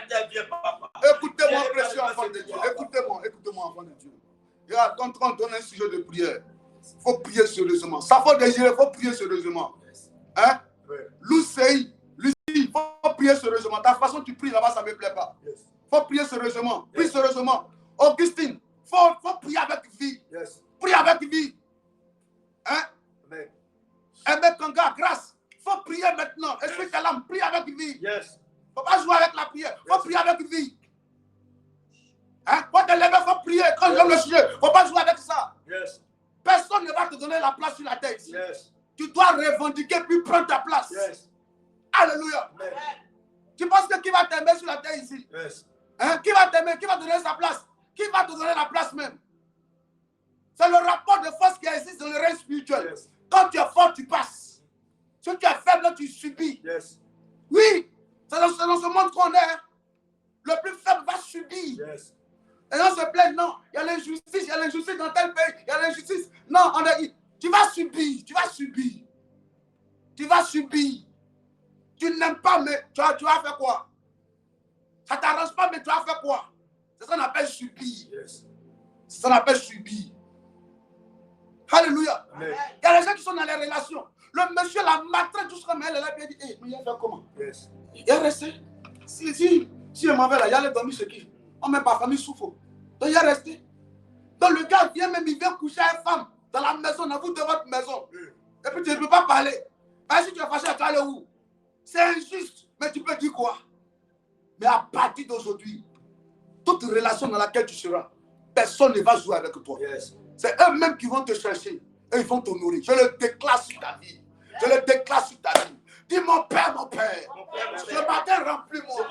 Interviens, papa. Écoutez-moi, précieux enfant de Dieu. Écoutez-moi, enfant de Dieu. Regarde, quand on donne un sujet de prière, il faut prier sérieusement. Ça faut désirer, il faut prier sérieusement. Hein? Lucie, il faut prier sérieusement. Ta façon tu pries là-bas, ça ne me plaît pas. Il faut prier sérieusement. Prie sérieusement. Augustine, il faut prier avec vie. Prie avec vie. Hein? Amen, Kanga, grâce. Il faut prier maintenant. Esprit de l'âme, prie avec vie. Il ne faut pas jouer avec la prière. Il faut prier avec vie. Hein? Quand tu te lèves, il faut prier. Quand je donne le sujet, il ne faut pas jouer avec ça. Personne ne va te donner la place sur la tête ici. Tu dois revendiquer puis prendre ta place. Alléluia. Tu penses que qui va t'aimer sur la terre ici? Hein? Qui va t'aimer? Qui va te donner sa place? Qui va te donner la place même? C'est le rapport de force qui existe dans le règne spirituel. Quand tu es fort, tu passes. Si tu es faible, tu subis. Oui, c'est dans ce monde qu'on est. Hein. Le plus faible va subir. Et on se plaint, non, il y a l'injustice dans tel pays, il y a l'injustice. Non, tu vas subir, tu vas subir. Tu vas subir. Tu n'aimes pas, mais tu vas faire quoi? Ça ne t'arrange pas, mais tu vas faire quoi? C'est ça qu'on appelle subir. C'est ça qu'on appelle subir. Alléluia. Il y a les gens qui sont dans les relations. Le monsieur la maltraite jusqu'à mais elle est là et dit, hey, mais il a fait comment? Il est resté. Si je m'en vais là, il allait dormir chez qui? On met pas famille souffre. Donc il est resté. Donc le gars vient même, il vient coucher à une femme dans la maison, dans vous de votre maison. Et puis tu ne peux pas parler. Si tu es fâché, tu vas aller où? C'est injuste. Mais tu peux dire quoi? Mais à partir d'aujourd'hui, toute relation dans laquelle tu seras, personne ne va jouer avec toi. C'est eux-mêmes qui vont te chercher et ils vont te nourrir. Je le déclare sur ta vie. Je le déclare sur ta vie. Dis mon Père, ce matin remplis-moi,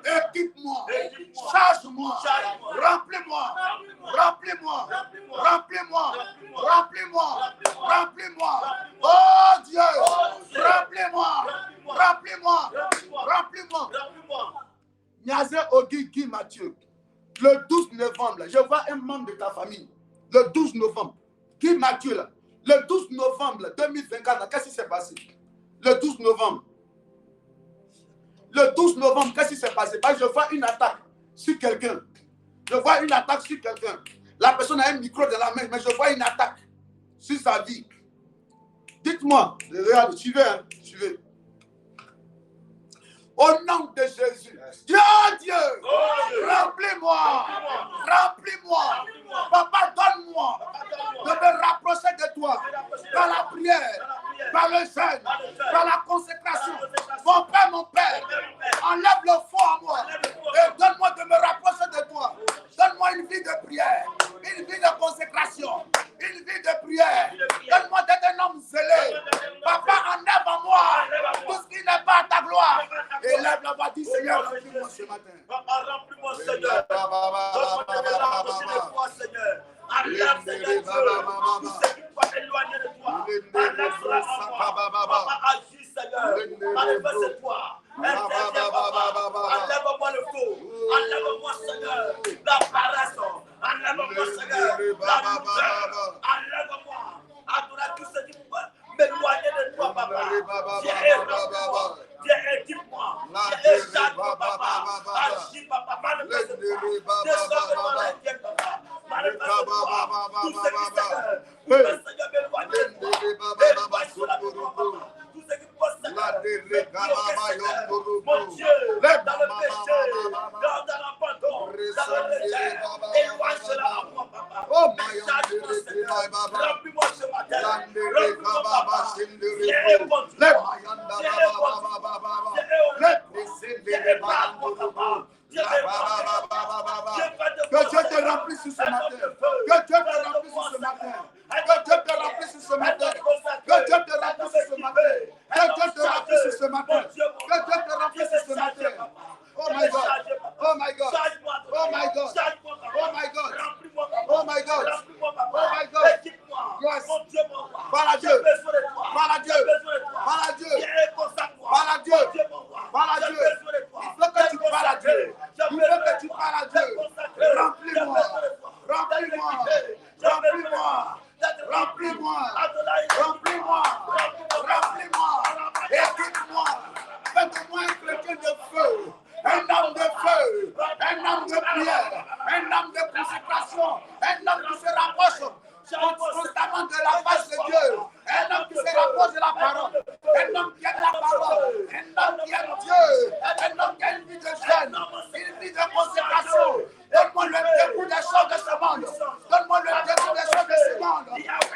équipe-moi, charge-moi, remplis-moi, remplis-moi, remplis-moi, remplis-moi, remplis-moi. Oh Dieu, remplis-moi, remplis-moi, remplis-moi. Niazé Ogi Guy Mathieu, le 12 novembre, là, je vois un membre de ta famille, le 12 novembre, Guy Mathieu, là, le 12 novembre 2024, qu'est-ce qui s'est passé? Le 12 novembre. Le 12 novembre, qu'est-ce qui s'est passé? Parce que je vois une attaque sur quelqu'un. Je vois une attaque sur quelqu'un. La personne a un micro dans la main, mais je vois une attaque sur sa vie. Dites-moi, regardez, suivez, hein, suivez. Au nom de Jésus. Dieu, remplis-moi. Remplis-moi. Papa, donne-moi de me rapprocher de toi par la prière, par le jeûne, par la consécration. Mon Père, enlève le feu à moi et donne-moi de me rapprocher de toi. Donne-moi une vie de prière, une vie de consécration, une vie de prière. Donne-moi d'être un homme zélé. Papa, enlève à moi tout ce qui n'est pas à ta gloire. Élève la voix, dis Seigneur, remplis-moi ce matin. Papa, remplis-moi, Seigneur. Donne-moi de me rapprocher de toi, Seigneur. Enlève, Seigneur, tout ce qui peut éloigner de toi. Enlève-la à moi. Papa, agis, Seigneur. Manifeste-toi. Enlève-moi le feu. Enlève-moi, Seigneur, la paresse. Enlève-moi, Seigneur, la lourdeur. Enlève-moi. Adore tout ce qui peut m'éloigner de toi, papa. Viens équipe-moi. Viens échappe-moi, papa. Agis, papa. Manifeste-toi. Descends Régale-moi, papa. Dieu Que Dieu te remplisse ce matin. Que Dieu te remplisse ce matin. Que Dieu te remplisse ce matin. Que Dieu te remplisse ce matin. Que Dieu te remplisse ce matin. Que Dieu te remplisse ce matin. Oh my God. Oh my God. Oh my God. Oh my God. Oh my God. Oh my God. Yes. Parle à Dieu. Parle à Dieu. Parle à Dieu. Parle à Dieu. Parle à Dieu. Il faut que tu parles à Dieu. Il faut que tu parles à Dieu. Remplis-moi. Remplis-moi. Remplis-moi. Remplis-moi. Remplis-moi. Remplis-moi. Équipe-moi. Fais-moi un chrétien de feu. Un homme de feu. Un homme de prière. Un homme de consécration. Un homme qui se rapproche constamment de la face de Dieu. Un homme qui se rapproche de la parole. Un homme qui aime la parole. Un homme qui aime Dieu. Un homme qui a une vie de jeûne. Une vie de consécration. Donne-moi le dégoût des choses de ce monde. Donne-moi le dégoût des choses de ce monde.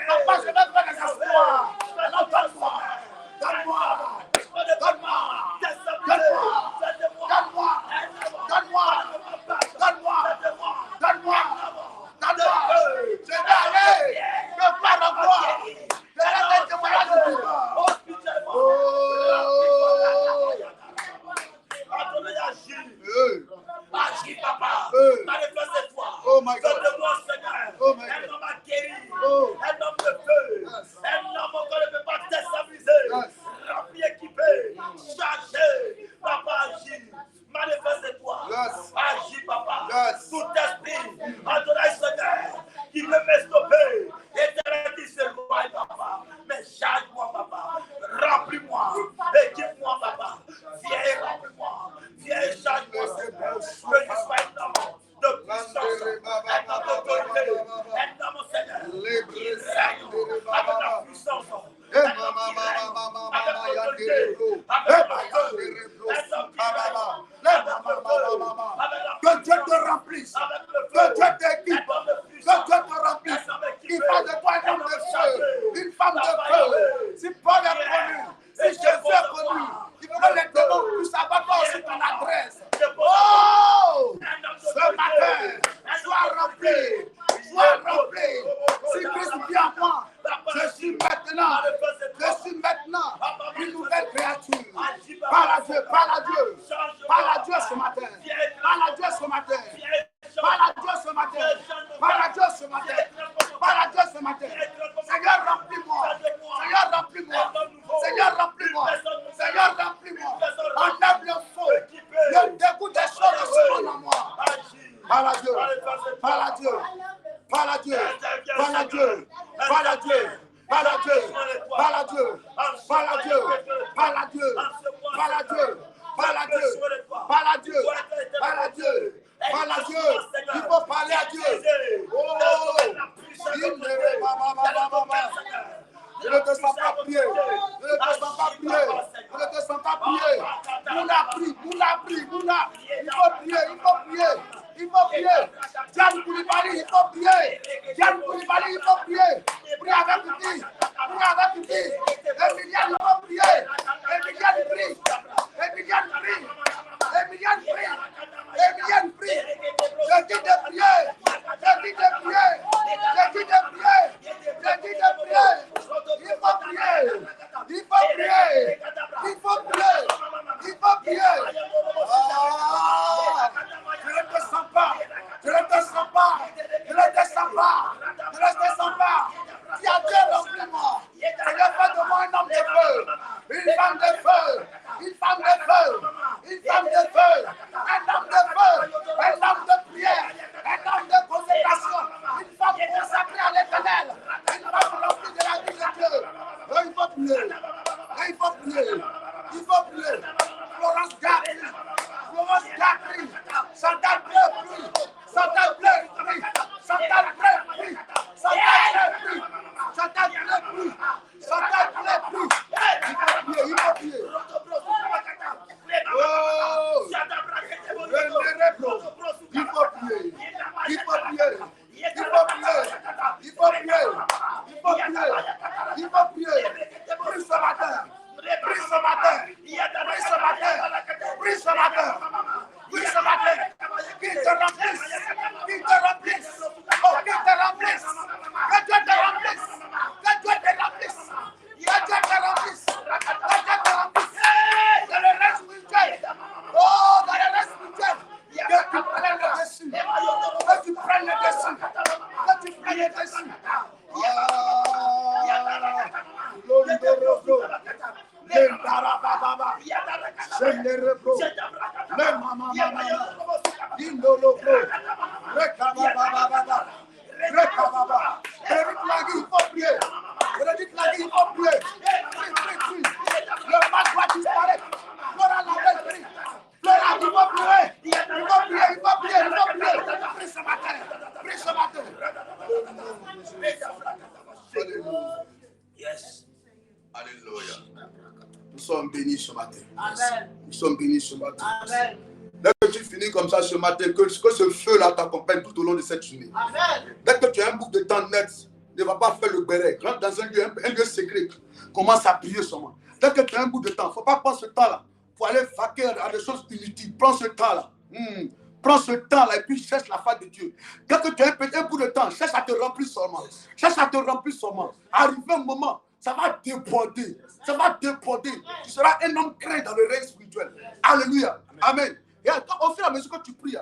Papa, je veux faire des espoirs. Alors donne-moi. Donne-moi. Donne-moi. Donne-moi. Donne-moi. Donne-moi. Donne-moi. Donne-moi. Donne-moi. Je vais aller. Je pars en gloire. Je vais aller témoigner de vivant. Agis, papa. Manifeste-toi. Oh my God. Donne-moi, Seigneur. Oh my Un God. homme a guéri. Oh. Un homme de feu. Yes. Un homme qu'on ne peut pas déstabiliser. Yes. Rempli, équipé. Chargé. Papa, agis. Manifeste-toi. Yes. Agis, papa. Yes. Tout esprit. Adonai, Seigneur. Qui veut me stopper. Éternel qui se loin, papa. Mais charge-moi, papa. Remplis-moi. Équipe-moi, papa. Viens et remplis-moi. Viens et charge-moi, Seigneur. Que je sois un homme de puissance. Un homme d'autorité. Un homme, Seigneur. Qui règne avec la puissance. Un homme qui règne avec l'autorité. Avec la feu. Un homme qui règne avec le feu. Avec la Que Dieu puissance. te remplisse. Avec le Que feu. Dieu t'équipe. Un homme de Que puissance. Dieu te remplisse. Il fait de toi un homme de feu. Une femme de feu. Si Paul est connu, si Jésus est connu, il faut que les démons puissent avoir toi aussi ton adresse. Oh! Ce matin, sois rempli. Sois rempli. Si Christ vient à moi, je suis maintenant une nouvelle créature. Parle à Dieu, parle à Dieu. Parle à Dieu ce matin. Parle à Dieu ce matin. Parle à Dieu ce matin. Parle à Dieu ce matin. Parle à Dieu ce matin. Seigneur, remplis-moi. Seigneur, remplis-moi. Seigneur, remplis-moi. Seigneur, remplis-moi. Enlève le feu. Le dégoût des choses de ce monde en moi. Parle à Dieu. Parle à Dieu. Parle à Dieu. Parle à Dieu. Parle à Dieu. Parle à Dieu. Parle à Dieu. Parle à Dieu. Parle à Dieu. Parle à Dieu. Parle à Dieu. Parle à Dieu. Parle à Dieu. Parle à Dieu. Il faut parler à Dieu. Oh! Je ne te sens pas prier. Je ne te sens pas prier. Je ne te sens pas prier. Mouna prie. Mouna prie. Mouna. Il faut prier. Il faut prier. Il faut prier. Diane Koulibaly, il faut prier. Diane Koulibaly, il faut prier. Prie avec qui? Prie avec qui? Emiliane, il faut prier. Emiliane prie. Emiliane prie. Emiliane prie. Emiliane prie. Je dis de prier. Je dis de prier. Je dis de prier. Je dis de prier. Il faut prier. Il faut prier. Il faut prier. Il faut prier. Ah! Je ne te sens pas. Je ne te sens pas. Je ne te sens pas. Je ne te sens pas. Tu as Dieu remplis-moi. Seigneur, fais de moi un homme de feu. Une femme de feu. Une femme de feu. Une femme de feu. Un homme de feu. Un homme de prière. Un homme de consécration. Une femme consacrée à l'Éternel. Une femme remplie de la vie de Dieu. Oh, il faut prier. Oh, il faut prier. Il faut prier. Florence Gapri. Florence Gapri. Chantal Bleu prie. Chantal Bleu prie. Chantal Bleu prie. Chantal Bleu prie. Chantal Bleu prie. Chantal Bleu prie. Il faut prier. Oh! Il faut prier. Il faut prier. Il faut prier. Il faut prier. Il faut prier. Il faut prier. Prie ce matin. Prie ce matin. Prie ce matin. Prie ce matin. il faut prier. Il faut prier. Le mal doit disparaître. Flora la prie. Flora, il faut prier. Il faut prier. Prie ce matin. Yes. Alléluia. Nous sommes bénis ce matin. Amen. Nous sommes bénis ce matin. Amen. Dès que tu finis comme ça ce matin, que ce feu-là t'accompagne tout au long de cette journée. Amen. Dès que tu as un bout de temps net, ne va pas faire le béret. Rentre dans un lieu secret. Commence à prier seulement. Dès que tu as un bout de temps, il ne faut pas prendre ce temps-là pour aller vaquer à des choses inutiles. Prends ce temps-là. Prends ce temps-là et puis cherche la face de Dieu. Dès que tu as un bout de temps, cherche à te remplir seulement. Cherche à te remplir seulement. Arrivé un moment, ça va déborder. Ça va déborder. Tu seras un homme craint dans le règne spirituel. Alléluia. Amen. Et au fur et à mesure que tu pries,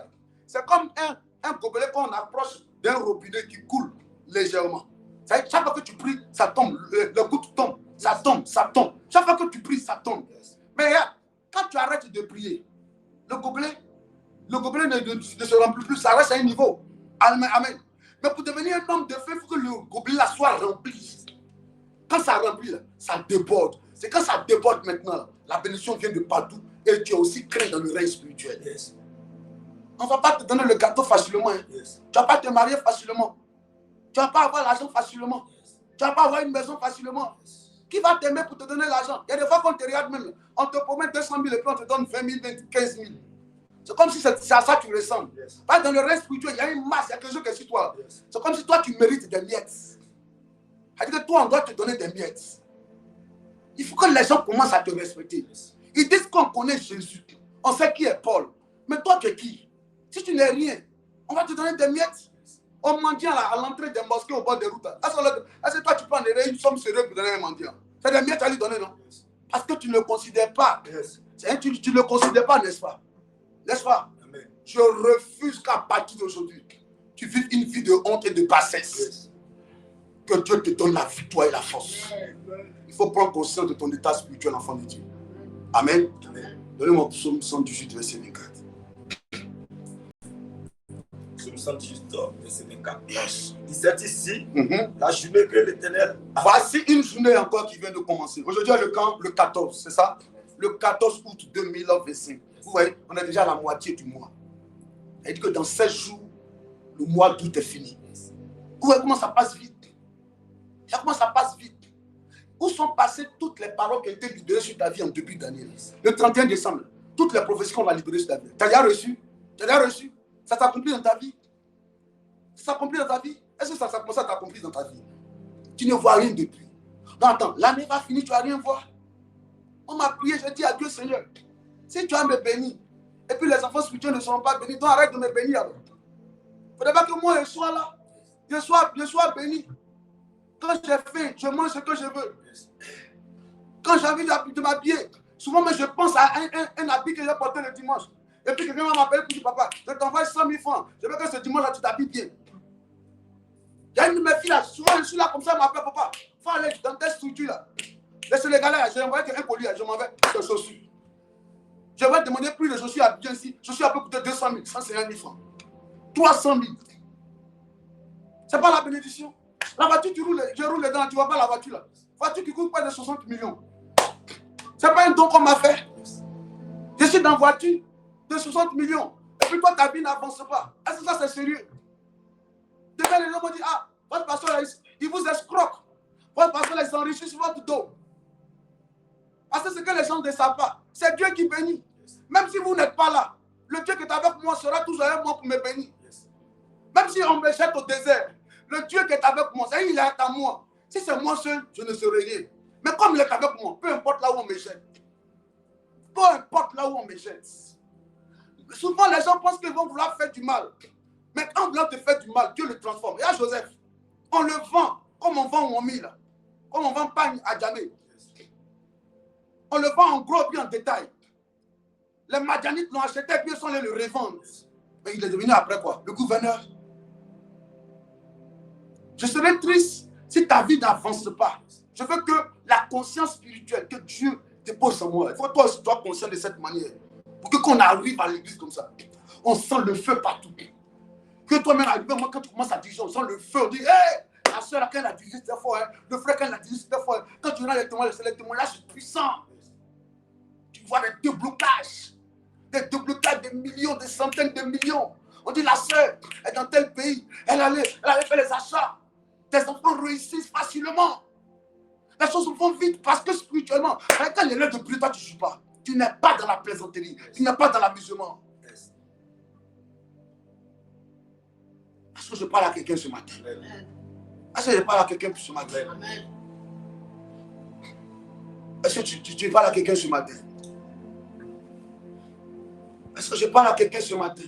c'est comme un gobelet qu'on approche d'un robinet qui coule légèrement. Chaque fois que tu pries, ça tombe. Le goutte tombe. Ça tombe. Chaque fois que tu pries, ça tombe. Mais regarde, quand tu arrêtes de prier, le gobelet ne se remplit plus. Ça reste à un niveau. Amen. Amen. Mais pour devenir un homme de feu, il faut que le gobelet là soit rempli. Quand ça remplit, là, ça déborde. C'est quand ça déborde maintenant, la bénédiction vient de partout et tu es aussi craint dans le règne spirituel. Yes. On ne va pas te donner le gâteau facilement. Hein. Yes. Tu ne vas pas te marier facilement. Tu ne vas pas avoir l'argent facilement. Tu ne vas pas avoir une maison facilement. Qui va t'aimer pour te donner l'argent? Il y a des fois qu'on te regarde même, on te promet 200 000 et puis on te donne 20 000, 15 000. C'est comme si c'est à ça que tu ressembles. Yes. Pas dans le règne spirituel, il y a une masse, il y a quelque chose qui est sur toi. Yes. C'est comme si toi tu mérites des miettes. C'est-à-dire que toi on doit te donner des miettes. Il faut que les gens commencent à te respecter. Ils disent qu'on connaît Jésus. On sait qui est Paul. Mais toi tu es qui? Si tu n'es rien, on va te donner des miettes. On mendiant à l'entrée des mosquées au bord des routes. Est-ce que toi tu prends une somme sérieuse pour donner un mendiant? C'est des miettes à lui donner, non? Parce que tu ne le considères pas. Yes. Tu ne le considères pas, n'est-ce pas? N'est-ce pas? Amen. Je refuse qu'à partir d'aujourd'hui, tu vives une vie de honte et de bassesse. Yes. Que Dieu te donne la victoire et la force. Il faut prendre conscience de ton état spirituel, enfant de Dieu. Amen. Amen. Donnez-moi psaume 118, verset 24. Psaume 118, verset 24. Il dit ici, Mhm. la journée que l'Éternel a Voici une journée encore qui vient de commencer. Aujourd'hui, le 14, c'est ça? Le 14 août 2025. Vous voyez, on est déjà à la moitié du mois. Il dit que dans 16 jours, le mois d'août est fini. Vous voyez comment ça passe vite? Comment ça passe vite? Où sont passées toutes les paroles qui ont été libérées sur ta vie en début d'année? Le 31 décembre, toutes les prophéties qu'on va libérer sur ta vie. Tu as déjà reçu? Tu as déjà reçu? Ça s'accomplit dans ta vie? Ça s'accomplit dans ta vie? Est-ce que ça commence à t'accomplir dans ta vie? Tu ne vois rien depuis. Non, attends, l'année va finir, tu ne vas rien voir. On m'a prié, je dis à Dieu, Seigneur, si tu as me béni, et puis les enfants spirituels ne seront pas bénis, donc arrête de me bénir alors. Il ne faudrait pas que moi je sois là. Je sois béni. Quand j'ai faim, je mange ce que je veux. Quand j'ai envie de m'habiller, souvent je pense à un habit que j'ai porté le dimanche. Et puis quelqu'un va m'appeler pour dire, papa, je t'envoie 100 000 francs. Je veux que ce dimanche-là, tu t'habilles bien. Il y a une de mes filles là, souvent je suis là comme ça, elle m'appelle, papa, il faut aller dans telle structure là. Les Sénégalais, j'ai envoyé un colis, je m'en vais des chaussures. Je vais demander plus de chaussures à bien ici. Chaussures à peu coûter 200 000, 150 000 francs. 300 000. C'est pas la bénédiction. La voiture, je roule dedans, tu vois pas la voiture là. Voiture qui coûte pas de 60 millions. C'est pas un don qu'on m'a fait. Je suis dans la voiture de 60 millions. Et puis toi, ta vie n'avance pas. Est-ce que ça c'est sérieux? Déjà les gens m'ont dit, ah, votre pasteur là, il vous escroque. Votre pasteur là, il s'enrichit sur votre dos. Parce que ce que les gens ne savent pas, c'est Dieu qui bénit. Même si vous n'êtes pas là, le Dieu qui est avec moi sera toujours avec moi pour me bénir. Même si on me jette au désert, le Dieu qui est avec moi, il est à moi. Si c'est moi seul, je ne serai rien. Mais comme il est avec moi, peu importe là où on me jette. Peu importe là où on me jette. Souvent, les gens pensent qu'ils vont vouloir faire du mal. Mais quand on vouloir te faire du mal, Dieu le transforme. Et à Joseph, on le vend comme on vend Wami là. Comme on vend pagne à Djamé. On le vend en gros puis en détail. Les Madianites l'ont acheté puis ils sont allés le revendre. Mais il est devenu après quoi? Le gouverneur. Je serais triste si ta vie n'avance pas. Je veux que la conscience spirituelle que Dieu dépose en moi, il faut que toi aussi sois conscient de cette manière. Pour qu'on arrive à l'église comme ça. On sent le feu partout. Que toi-même, moi, quand tu commences à diriger, on sent le feu. On dit, hé, la soeur, quand elle a dirigé, c'était fort. Hein. Le frère, quand elle a dirigé, c'était fort. Quand tu regardes les témoignages puissants. Tu vois des déblocages. Des déblocages de millions, des centaines de millions. On dit, la soeur est dans tel pays. Elle allait faire les achats. Tes enfants réussissent facilement. Les choses se font vite parce que spirituellement, quand il est l'heure de prier, toi, tu ne suis pas. Tu n'es pas dans la plaisanterie. Tu n'es pas dans l'amusement. Est-ce que je parle à quelqu'un ce matin? Est-ce que je parle à quelqu'un ce matin? Est-ce que tu parles à quelqu'un ce matin? Est-ce que je parle à quelqu'un ce matin?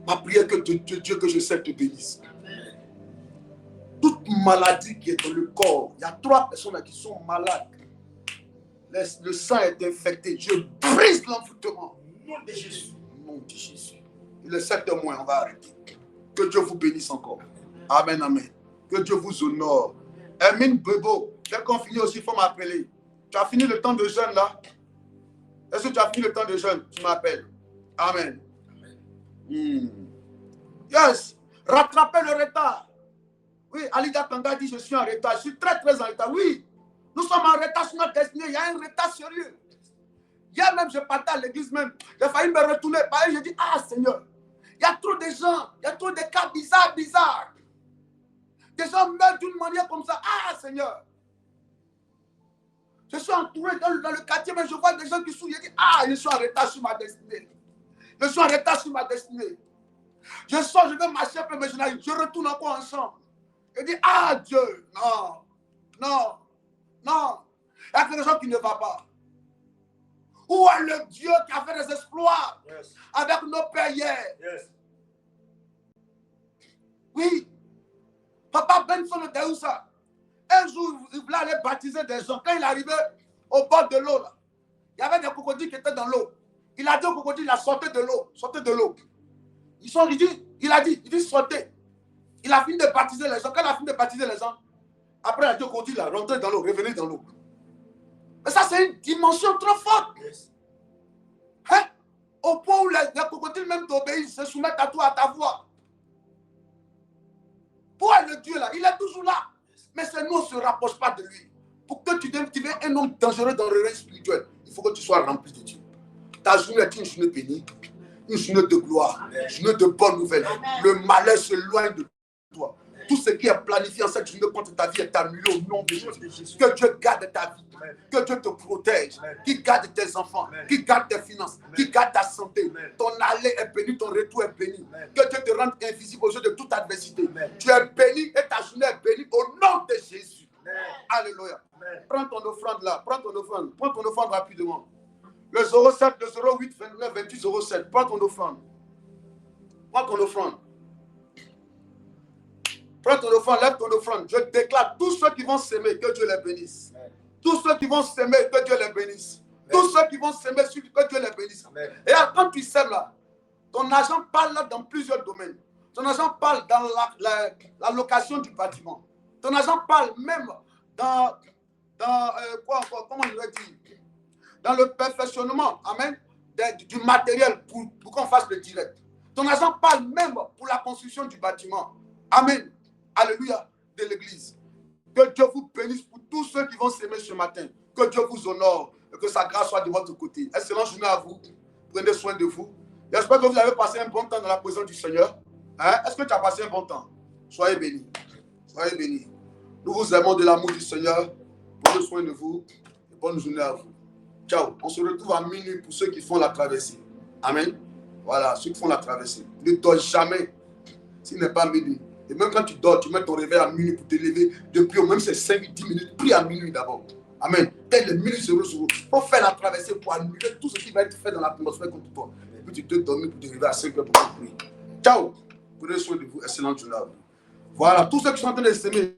Ma prière que Dieu que je sais te bénisse. Toute maladie qui est dans le corps, il y a 3 personnes là qui sont malades. Le sang est infecté. Je brise l'envoûtement. Nom de Jésus. Nom de Jésus. Il est 7h moins, on va arrêter. Que Dieu vous bénisse encore. Amen, amen. Que Dieu vous honore. Hermine Bebo, dès qu'on finit aussi, il faut m'appeler. Tu as fini le temps de jeûne là? Est-ce que tu as fini le temps de jeûne? Tu m'appelles. Amen. Yes. Rattraper le retard. Oui, Alida Kanga dit je suis en retard. Je suis très très en retard. Oui, nous sommes en retard sur notre destinée. Il y a un retard sérieux. Hier même, je partais à l'église même. J'ai failli me retourner. Pareil, j'ai dit, ah Seigneur, il y a trop de gens. Il y a trop de cas bizarres. Des gens meurent d'une manière comme ça. Ah Seigneur. Je suis entouré dans le quartier, mais je vois des gens qui sont. Je dis, ah, je suis en retard sur ma destinée. Je suis en retard sur ma destinée. Je sors, je vais marcher un peu, mais je retourne encore ensemble. Je dis, ah Dieu, non. Il y a quelque chose qui ne va pas. Où est le Dieu qui a fait des exploits avec nos pères hier? Oui. Papa Benson de Deoussa, un jour, il voulait aller baptiser des gens. Quand il arrivait au bord de l'eau, il y avait des crocodiles qui étaient dans l'eau. Il a dit aux crocodiles, sortez de l'eau. Il a dit, sortez. Il a fini de baptiser les gens. Quand il a fini de baptiser les gens, après, il a dit aux crocodiles, rentrez dans l'eau, revenez dans l'eau. Mais ça, c'est une dimension trop forte. Hein? Au point où les crocodiles même t'obéissent, se soumettent à toi, à ta voix. Pour le Dieu là, il est toujours là. Mais c'est nous, on ne se rapproche pas de lui. Pour que tu deviennes un homme dangereux dans le règne spirituel, il faut que tu sois rempli de Dieu. Ta journée est une journée bénie, une journée de gloire, une journée de bonnes nouvelles. Le malheur s'éloigne de toi. Tout ce qui est planifié en cette journée contre ta vie est annulé au nom de Jésus. Que Dieu garde ta vie, que Dieu te protège, qu'il garde tes enfants, qu'il garde tes finances, qu'il garde ta santé. Ton aller est béni, ton retour est béni. Que Dieu te rende invisible aux yeux de toute adversité. Tu es béni et ta journée est bénie au nom de Jésus. Alléluia. Prends ton offrande là, prends ton offrande rapidement. Le 07, le 08, 29, 28, 07. Prends ton offrande. Prends ton offrande, lève ton offrande. Je déclare tous ceux qui vont s'aimer, que Dieu les bénisse. Tous ceux qui vont s'aimer, que Dieu les bénisse. Tous ceux qui vont s'aimer, que Dieu les bénisse. Et quand tu sèmes là, ton argent parle là dans plusieurs domaines. Ton argent parle dans la location du bâtiment. Ton argent parle même dans comment je vais dire, dans le perfectionnement, amen, du matériel pour qu'on fasse le direct. Ton argent parle même pour la construction du bâtiment. Amen. Alléluia, de l'église. Que Dieu vous bénisse pour tous ceux qui vont s'aimer ce matin. Que Dieu vous honore et que sa grâce soit de votre côté. Excellente journée à vous. Prenez soin de vous. J'espère que vous avez passé un bon temps dans la présence du Seigneur. Hein? Est-ce que tu as passé un bon temps? Soyez bénis. Soyez bénis. Nous vous aimons de l'amour du Seigneur. Prenez soin de vous. Et bonne journée à vous. Ciao. On se retrouve à minuit pour ceux qui font la traversée. Amen. Voilà, ceux qui font la traversée. Ne dors jamais s'il n'est pas minuit. Et même quand tu dors, tu mets ton réveil à minuit pour te lever. Depuis au même c'est 5-10 minutes. Prie à minuit d'abord. Amen. Dès les minutes 00. Il faut faire la traversée pour annuler tout ce qui va être fait dans l'atmosphère contre toi. Et puis tu te dormir pour te lever à 5 heures pour prier. Ciao. Prenez soin de vous. Excellente journée à vous. Voilà, tous ceux qui sont en train de s'aimer.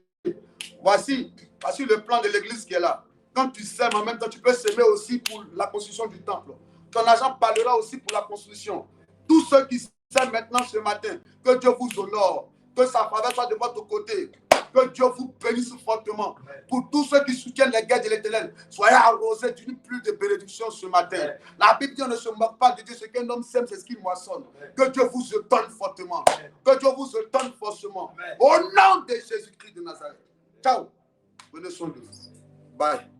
Voici le plan de l'église qui est là. Quand tu sèmes en même temps, tu peux s'aimer aussi pour la construction du temple. Ton argent parlera aussi pour la construction. Tous ceux qui sèment maintenant ce matin, que Dieu vous honore. Que sa faveur soit de votre côté. Que Dieu vous bénisse fortement. Pour tous ceux qui soutiennent les guerres de l'Éternel, soyez arrosés d'une pluie de bénédiction ce matin. La Bible dit on ne se moque pas de Dieu. Ce qu'un homme sème, c'est ce qu'il moissonne. Que Dieu vous donne fortement. Que Dieu vous donne forcément. Au nom de Jésus-Christ de Nazareth. Ciao. Prenez soin de vous. Bye.